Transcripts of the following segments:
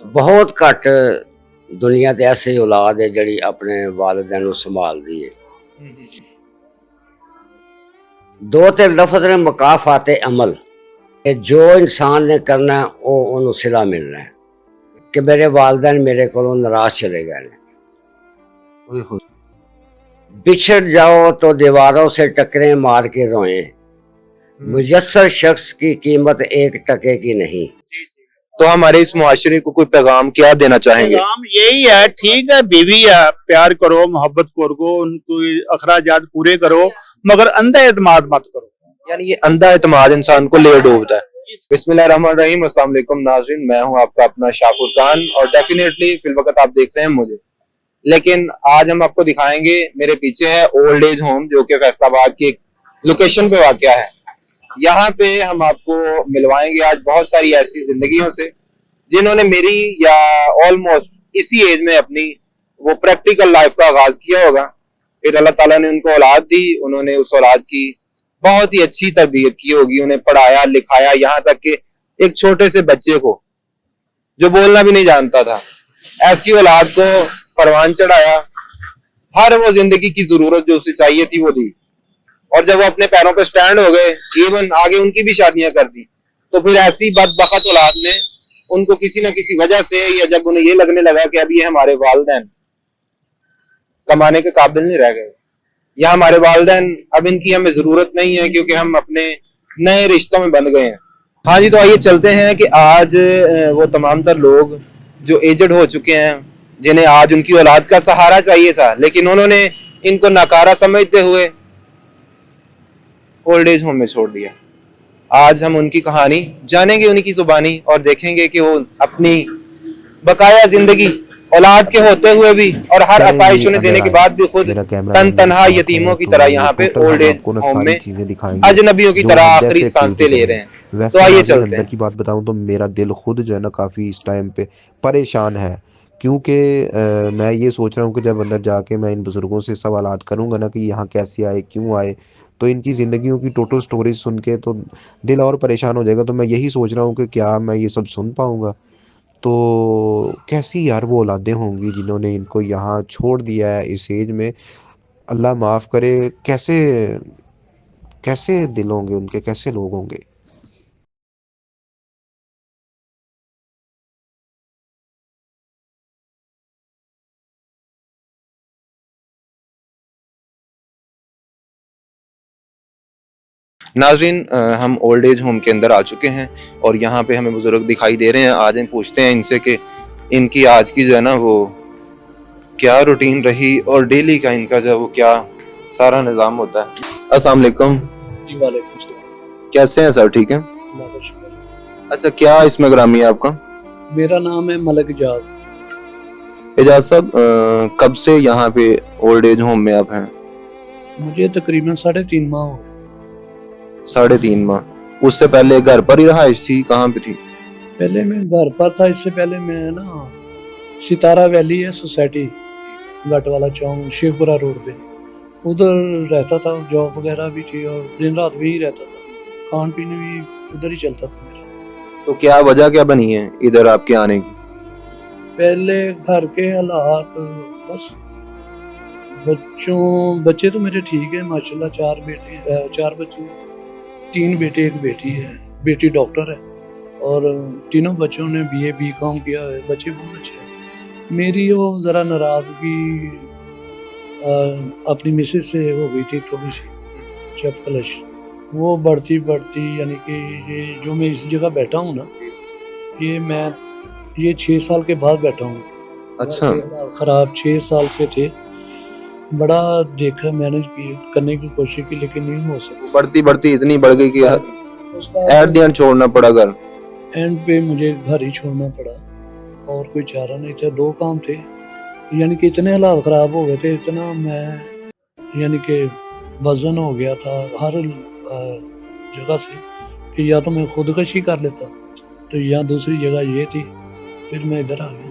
बहुत घट दुनिया ते ऐसी औलाद है जड़ी अपने वालिदैन नूं संभालदी है। दो ते लफज ने मकाफाते अमल कि जो इंसान ने करना है वो उन्होंने सिला मिलना है कि मेरे वालिदैन मेरे को नाराज चले गए हैं। ओए होए। बिछड़ जाओ तो दीवारों से टकरे मार के रोए, मुयस्सर शख्स की कीमत 1 टके की नहीं। तो हमारे इस मुआशरे को कोई पैगाम क्या देना चाहेंगे? पैगाम यही है, ठीक है बीवी है, प्यार करो, मोहब्बत करो, उनकी अखराजात पूरे करो, मगर अंधा एतमाद मत करो। यानी ये अंधा एतमाद इंसान को ले डूबता है। बिस्मिल्लाहिर्रहमानिर्रहीम, अस्सलाम वालेकुम नाज़रीन, मैं हूं आपका अपना शाफुर खान और डेफिनेटली फिल वक्त आप देख रहे हैं मुझे। लेकिन आज हम आपको दिखाएंगे, मेरे पीछे है ओल्ड एज होम जो कि फैसलाबाद की एक लोकेशन पे वाक़या है। यहाँ पे हम आपको मिलवाएंगे आज बहुत सारी ऐसी जिंदगियों से जिन्होंने मेरी या ऑलमोस्ट इसी एज में अपनी वो प्रैक्टिकल लाइफ का आगाज किया होगा। फिर अल्लाह ताला ने उनको औलाद दी, उन्होंने उस औलाद की बहुत ही अच्छी तरबियत की होगी, उन्हें पढ़ाया लिखाया, यहाँ तक कि एक छोटे से बच्चे को जो बोलना भी नहीं जानता था, ऐसी औलाद को परवान चढ़ाया, हर वो जिंदगी की जरूरत जो उसे चाहिए थी वो दी। और जब वो अपने पैरों पे स्टैंड हो गए, इवन आगे उनकी भी शादियां कर दी, तो फिर ऐसी बदबख्त औलाद ने उनको किसी न किसी वजह से, या जब उन्हें ये लगने लगा कि अब ये हमारे वालिदैन कमाने के काबिल नहीं रह गए, या हमारे वालिदैन अब इनकी हमें जरूरत नहीं है क्योंकि हम अपने नए रिश्तों में बंध गए हैं। हाँ जी, तो आइए चलते हैं कि आज वो तमाम तर लोग जो एजड हो चुके हैं, जिन्हें आज उनकी औलाद का सहारा चाहिए था, लेकिन उन्होंने इनको नाकारा समझते हुए ओल्ड एज होम में छोड़ दिया। आज हम उनकी कहानी जानेंगे उन्हीं की जुबानी और देखेंगे कि वो अपनी बकाया जिंदगी औलाद के होते हुए भी और हर आसाइश उन्हें देने के बाद भी खुद तन तनहा यतीमों की तरह यहाँ पे ओल्ड एज होम में अजनबियों की तरह आखिरी सांसें ले रहे हैं। तो आइए चलते हैं। की बात बताऊं तो मेरा दिल खुद जो है ना काफ़ी इस टाइम पे परेशान है, क्योंकि मैं ये सोच रहा हूँ कि जब अंदर जाके मैं इन बुज़ुर्गों से सवालात करूँगा ना कि यहाँ कैसे आए, क्यों आए, तो इनकी ज़िंदगियों की टोटल स्टोरीज सुन के तो दिल और परेशान हो जाएगा। तो मैं यही सोच रहा हूँ कि क्या मैं ये सब सुन पाऊँगा? तो कैसी यार वो औलादें होंगी जिन्होंने इनको यहाँ छोड़ दिया है इस एज में। अल्लाह माफ़ करे, कैसे कैसे दिल होंगे उनके, कैसे लोग होंगे। नाज़रीन, हम ओल्ड एज होम के अंदर आ चुके हैं और यहाँ पे हमें बुजुर्ग दिखाई दे रहे हैं। आज हम पूछते हैं इनसे कि इनकी आज की जो है ना वो क्या रूटीन रही और डेली का इनका जो वो क्या सारा निज़ाम होता है। अस्सलाम वालेकुम। जी वालेकुम सलाम। कैसे हैं सर? ठीक है। अल्लाह का शुक्र। अच्छा, क्या इसमें ग्रामी है आपका? मेरा नाम है मलक इजाज। एजाज साहब, कब से यहाँ पे ओल्ड एज होम में आप हैं? मुझे तकरीबन 3.5 माह हो गए। 3.5 माह। उससे पहले घर पर ही रहाइश थी, कहाँ पे थी? पहले मैं घर पर था, इससे पहले मैं ना सितारा वैली है सोसाइटी, घाट वाला चौक, शेखपुरा रोड पे, उधर रहता था। जॉब वगैरह भी थी और दिन रात भी रहता था, खान पीने भी उधर ही चलता था मेरा। तो क्या वजह क्या बनी है इधर आपके आने की? पहले घर के हालात, बस बच्चे तो मेरे ठीक है माशाल्लाह। 4 बच्चे, 3 बेटे 1 बेटी है। बेटी डॉक्टर है और तीनों बच्चों ने BA BCom किया है। बच्चे बहुत अच्छे हैं। मेरी वो ज़रा नाराज़गी अपनी मिसेस से हो गई थी, थोड़ी सी चपकलश, वो बढ़ती बढ़ती, यानी कि ये जो मैं इस जगह बैठा हूँ ना, ये 6 साल के बाद बैठा हूँ। अच्छा। ख़राब 6 साल से थे, बड़ा देखा, मैनेज करने की कोशिश की, लेकिन नहीं हो सका। बढ़ती बढ़ती इतनी बढ़ गई कि एट द एंड छोड़ना पड़ा घर। एंड पे मुझे घर ही छोड़ना पड़ा और कोई चारा नहीं था। 2 काम थे, यानी कि इतने हालात ख़राब हो गए थे, इतना मैं यानी कि वज़न हो गया था हर जगह से कि या तो मैं खुदकशी कर लेता, तो या दूसरी जगह ये थी, फिर मैं इधर आ गया।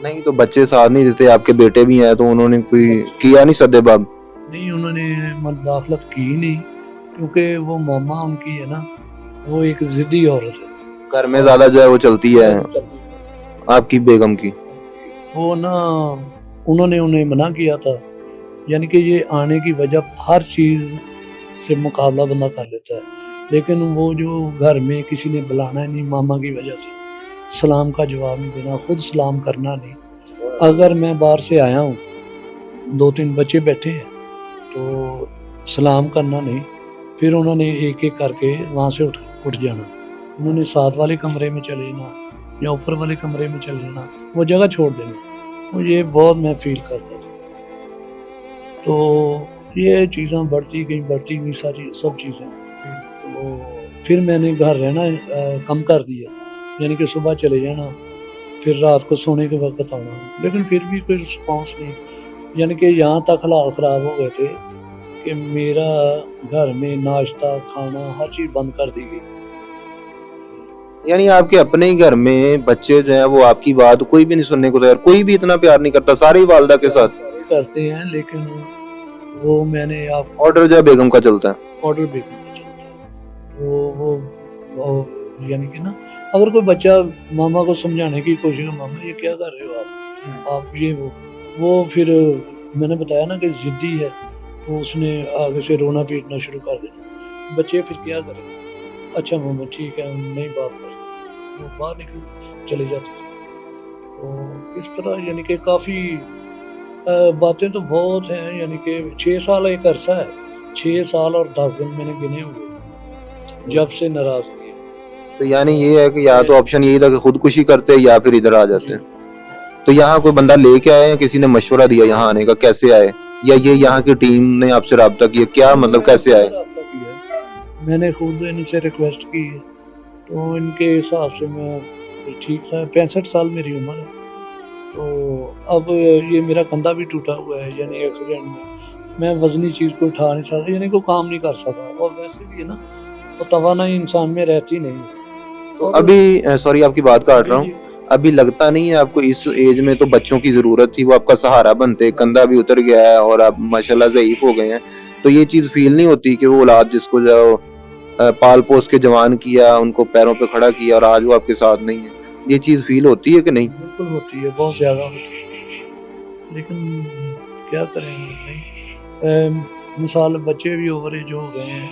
नहीं तो बच्चे साथ नहीं देते, आपके बेटे भी हैं, तो उन्होंने कोई किया नहीं सदेबाब? नहीं, उन्होंने मुदाखलत की नहीं, क्योंकि वो मामा उनकी है ना, वो एक ज़िद्दी औरत है। घर में ज्यादा जो है वो चलती है। आपकी बेगम की? वो ना उन्होंने उन्हें मना किया था, यानी कि ये आने की वजह हर चीज़ से मुकाबला बंदा कर लेता है, लेकिन वो जो घर में किसी ने बुलाना नहीं मामा की वजह से, सलाम का जवाब नहीं देना, खुद सलाम करना नहीं। अगर मैं बाहर से आया हूँ, 2-3 बच्चे बैठे हैं, तो सलाम करना नहीं, फिर उन्होंने एक-एक करके वहाँ से उठ जाना। उन्होंने साथ वाले कमरे में चले जाना या ऊपर वाले कमरे में चले जाना, वो जगह छोड़ देनी। तो ये बहुत मैं फ़ील करता था। तो ये चीज़ें बढ़ती गई सारी सब चीज़ें। तो फिर मैंने घर रहना कम कर दिया, यानी कि सुबह चले जाना, फिर रात को सोने के वक़्त आना, लेकिन फिर भी कोई रिस्पॉन्स नहीं। यानी कि यहाँ तक हालात ख़राब हो गए थे कि मेरा घर में नाश्ता, खाना हर चीज़ बंद कर दी गई। यानी आपके अपने ही घर में बच्चे जो हैं वो आपकी बात कोई भी नहीं सुनने को तैयार, कोई भी इतना प्यार नहीं करता, सारे ही वालदा के साथ सारे करते हैं, लेकिन वो मैंने आप ऑर्डर जो है बेगम का चलता है। ऑर्डर बेगम का चलता है। तो वो यानी कि ना, अगर कोई बच्चा मामा को समझाने की कोशिश करे, मामा ये क्या कर रहे हो आप ये वो फिर मैंने बताया ना कि ज़िद्दी है, तो उसने आगे से रोना पीटना शुरू कर देना। बच्चे फिर क्या करें? अच्छा मामा ठीक है, हम नहीं बात करते, वो बाहर निकल चले जाते थे। तो इस तरह यानी कि काफ़ी बातें तो बहुत हैं, यानी कि 6 साल एक अरसा है, 6 साल और 10 दिन मैंने गिने हुए जब से नाराज़गी है। तो यानी ये है कि या तो ऑप्शन यही था कि खुदकुशी करते या फिर इधर आ जाते। तो यहाँ कोई बंदा लेके आया या किसी ने मशवरा दिया यहाँ आने का, कैसे आए, या ये यहाँ की टीम ने आपसे राब्ता किया, क्या मतलब कैसे आए? मैंने खुद इनसे रिक्वेस्ट की है, तो इनके हिसाब से मैं ठीक था। 65 साल मेरी उम्र है, तो अब ये मेरा कंधा भी टूटा हुआ है, यानी एक्सीडेंट में मैं वजनी चीज़ को उठा नहीं सकता, यानी कोई काम नहीं कर सकता, और वैसे भी है ना, वो तवानाई इंसान में रहती नहीं है। तो अभी सॉरी आपकी बात काट रहा हूँ, अभी लगता नहीं है आपको इस एज में तो बच्चों की जरूरत थी, वो आपका सहारा बनते, कंधा भी उतर गया है और आप माशाल्लाह ज़ईफ हो गए हैं, तो ये चीज़ फील नहीं होती कि वो औलाद जिसको जो पाल पोस के जवान किया, उनको पैरों पे खड़ा किया और आज वो आपके साथ नहीं है, ये चीज़ फील होती है कि नहीं? बिल्कुल होती है, बहुत ज़्यादा होती है, लेकिन क्या करेंगे नहीं। मिसाल बच्चे भी ओवर एज हो गए हैं,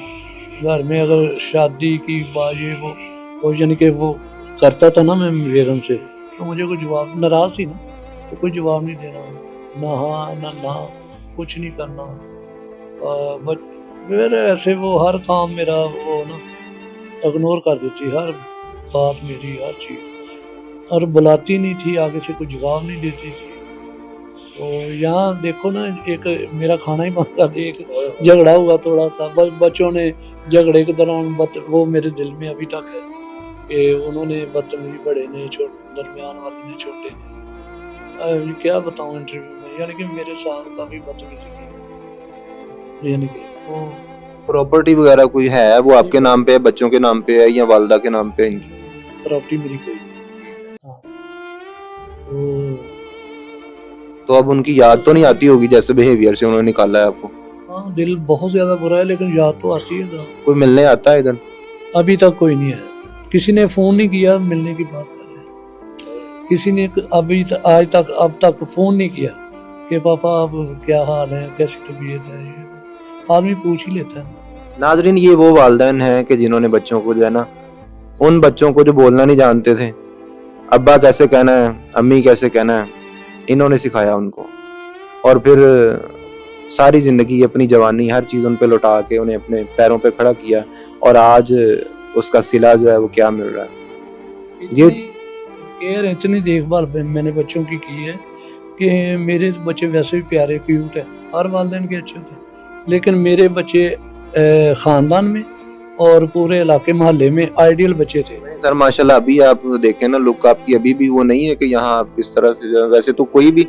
घर में अगर शादी की बात ये वो यानी कि वो करता था ना मैं बेगम से, तो मुझे कोई जवाब, नाराज़ थी ना, तो कोई जवाब नहीं देना, ना हाँ ना कुछ नहीं करना। बट फिर ऐसे वो हर काम मेरा वो ना इग्नोर कर देती, हर बात मेरी, हर चीज़, और बुलाती नहीं थी, आगे से कोई जवाब नहीं देती थी। तो यहाँ देखो ना, एक मेरा खाना ही बंद कर दिया, एक झगड़ा हुआ थोड़ा सा, बच्चों ने झगड़े के दौरान वो मेरे दिल में अभी तक है कि उन्होंने बदतमीजी, बड़े ने दरमियान वाले ने, छोटे ने, क्या बताऊँ इंटरव्यू में, यानी कि मेरे साथ काफ़ी बदतमीजी की, यानी कि वो प्रॉपर्टी वगैरह कोई है वो आपके नाम पे है, बच्चों के नाम पे है या वालदा के नाम पे है इनकी? प्रॉपर्टी मेरी कोई नहीं। हाँ, तो अब उनकी याद तो नहीं आती होगी जैसे बिहेवियर से उन्होंने निकाला है आपको? हाँ, दिल बहुत ज़्यादा बुरा है, लेकिन याद तो आती है ना। कोई मिलने आता है इधर? अभी तक कोई नहीं आया, किसी ने फ़ोन नहीं किया, मिलने की बात कर रहे हैं, किसी ने आज तक अब तक फ़ोन नहीं किया कि पापा अब क्या हाल है, कैसी तबीयत है, ये आदमी पूछ ही लेता है। नाजरीन, ये वो वालिदैन हैं कि जिन्होंने बच्चों को जो है ना, उन बच्चों को जो बोलना नहीं जानते थे, अब्बा कैसे कहना है, अम्मी कैसे कहना है, इन्होंने सिखाया उनको, और फिर सारी ज़िंदगी अपनी जवानी हर चीज़ उन पे लौटा के उन्हें अपने पैरों पे खड़ा किया, और आज उसका सिला जो है वो क्या मिल रहा है। ये केयर, इतनी देखभाल मैंने बच्चों की है कि मेरे बच्चे वैसे भी प्यारे क्यूट है, हर वालिदैन के अच्छे थे, लेकिन मेरे बच्चे ख़ानदान में और पूरे इलाके मोहल्ले में आइडियल बच्चे थे। सर माशाल्लाह, अभी आप देखें ना, लुक आपकी अभी भी वो नहीं है कि यहाँ आप इस तरह से जो है, वैसे तो कोई भी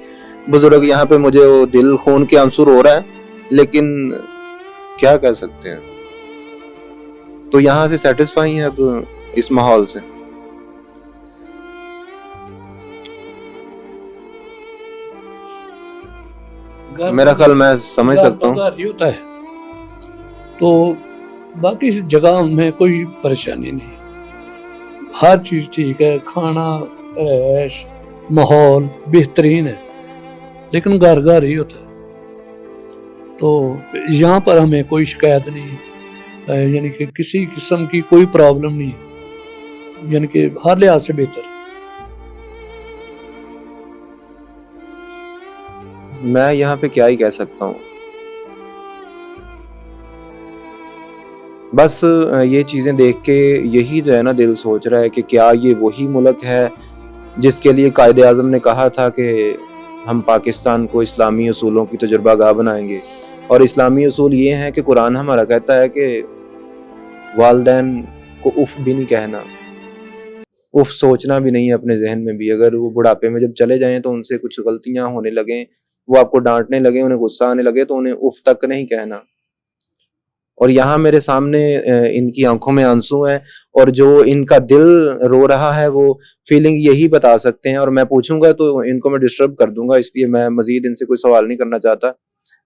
बुजुर्ग यहाँ पे मुझे वो दिल खून के आंसू रो रहा है, लेकिन क्या कह सकते हैं। तो यहाँ से सेटिस्फाई हैं अब इस माहौल से? मेरा ख्याल मैं समझ सकता हूँ। होता है तो बाकी जगह में कोई परेशानी नहीं, हर चीज़ ठीक है, खाना रहायश माहौल बेहतरीन है, लेकिन घर घर ही होता है। तो यहाँ पर हमें कोई शिकायत नहीं है, यानी कि किसी किस्म की कोई प्रॉब्लम नहीं है, यानी कि हर लिहाज से बेहतर। मैं यहाँ पे क्या ही कह सकता हूँ, बस ये चीज़ें देख के यही जो है ना दिल सोच रहा है कि क्या ये वही मुल्क है जिसके लिए कायदे आज़म ने कहा था कि हम पाकिस्तान को इस्लामी असूलों की तजुर्बागाह बनाएंगे। और इस्लामी असूल ये हैं कि कुरान हमारा कहता है कि वालिदैन को उफ भी नहीं कहना, उफ सोचना भी नहीं है अपने जहन में भी। अगर वो बुढ़ापे में जब चले जाएं तो उनसे कुछ गलतियां होने लगें, वो आपको डांटने लगे, उन्हें गुस्सा आने लगे, तो उन्हें उफ तक नहीं कहना। और यहाँ मेरे सामने इनकी आंखों में आंसू हैं और जो इनका दिल रो रहा है वो फीलिंग यही बता सकते हैं। और मैं पूछूंगा तो इनको मैं डिस्टर्ब कर दूंगा, इसलिए मैं मजीद इनसे कोई सवाल नहीं करना चाहता।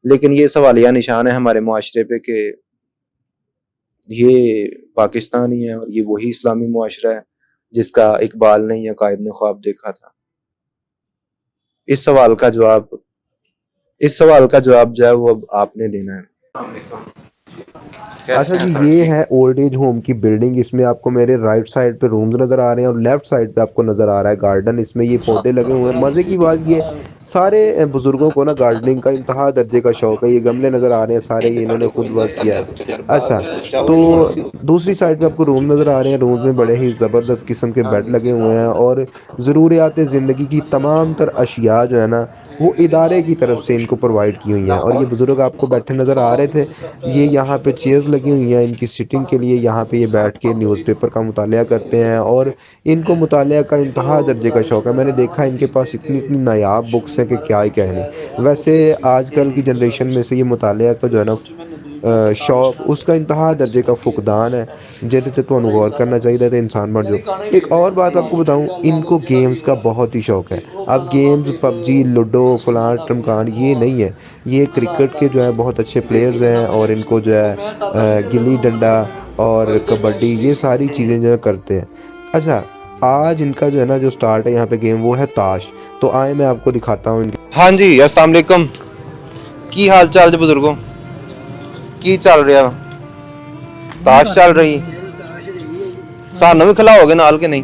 लेकिन ये सवालिया निशान है हमारे मुआशरे पे कि ये पाकिस्तान ही है और ये वही इस्लामी मुआशरा है जिसका इकबाल ने या कायद ने ख्वाब देखा था। इस सवाल का जवाब जो है वो अब आपने देना है। अच्छा जी, ये है ओल्ड एज होम की बिल्डिंग। इसमें आपको मेरे राइट साइड पे रूम्स नज़र आ रहे हैं और लेफ्ट साइड पे आपको नज़र आ रहा है गार्डन। इसमें ये पौधे लगे हुए हैं। मज़े की बात ये सारे बुजुर्गों को ना गार्डनिंग का इंतहा दर्जे का शौक है। ये गमले नज़र आ रहे हैं सारे, ये इन्होंने खुद वर्क किया है। अच्छा, तो दूसरी साइड पे आपको रूम नज़र आ रहे हैं। रूम में बड़े ही ज़बरदस्त किस्म के बेड लगे हुए हैं और ज़रूरियात ज़िंदगी की तमाम तर अशिया जो है ना वो इदारे की तरफ से इनको प्रोवाइड की हुई हैं। और ये बुज़ुर्ग आपको बैठे नज़र आ रहे थे। ये यहाँ पे चेयर्स लगी हुई हैं इनकी सिटिंग के लिए। यहाँ पे ये बैठ के न्यूज़पेपर का मुतालिया करते हैं और इनको मुतालिया का इंतहा दर्जे का शौक़ है। मैंने देखा इनके पास इतनी इतनी नायाब बुक्स हैं कि क्या ही कहने। वैसे आजकल की जनरेशन में से ये मुतालिया का जो है ना शौक उसका इंतहा दर्जे का फुकदान है, जिहदे ते तुहानू गौर करना चाहिए तो इंसान बन जाओ। एक और बात आपको बताऊं, इनको गेम्स का बहुत ही शौक है। अब गेम्स पबजी, लूडो, फलान टमकान ये नहीं है, ये क्रिकेट के जो है बहुत अच्छे प्लेयर्स हैं और इनको जो है गिल्ली डंडा और कबड्डी ये सारी चीज़ें जो है करते हैं। अच्छा, आज इनका जो है ना जो स्टार्ट है यहाँ पे गेम वो है ताश। तो आए मैं आपको दिखाता हूँ इनके। हाँ जी, अस्सलाम वालेकुम। की हाल चाल जी बुजुर्गों, की चल रहा? ताश चल रही, सानू भी खिलाओगे नाल के नहीं?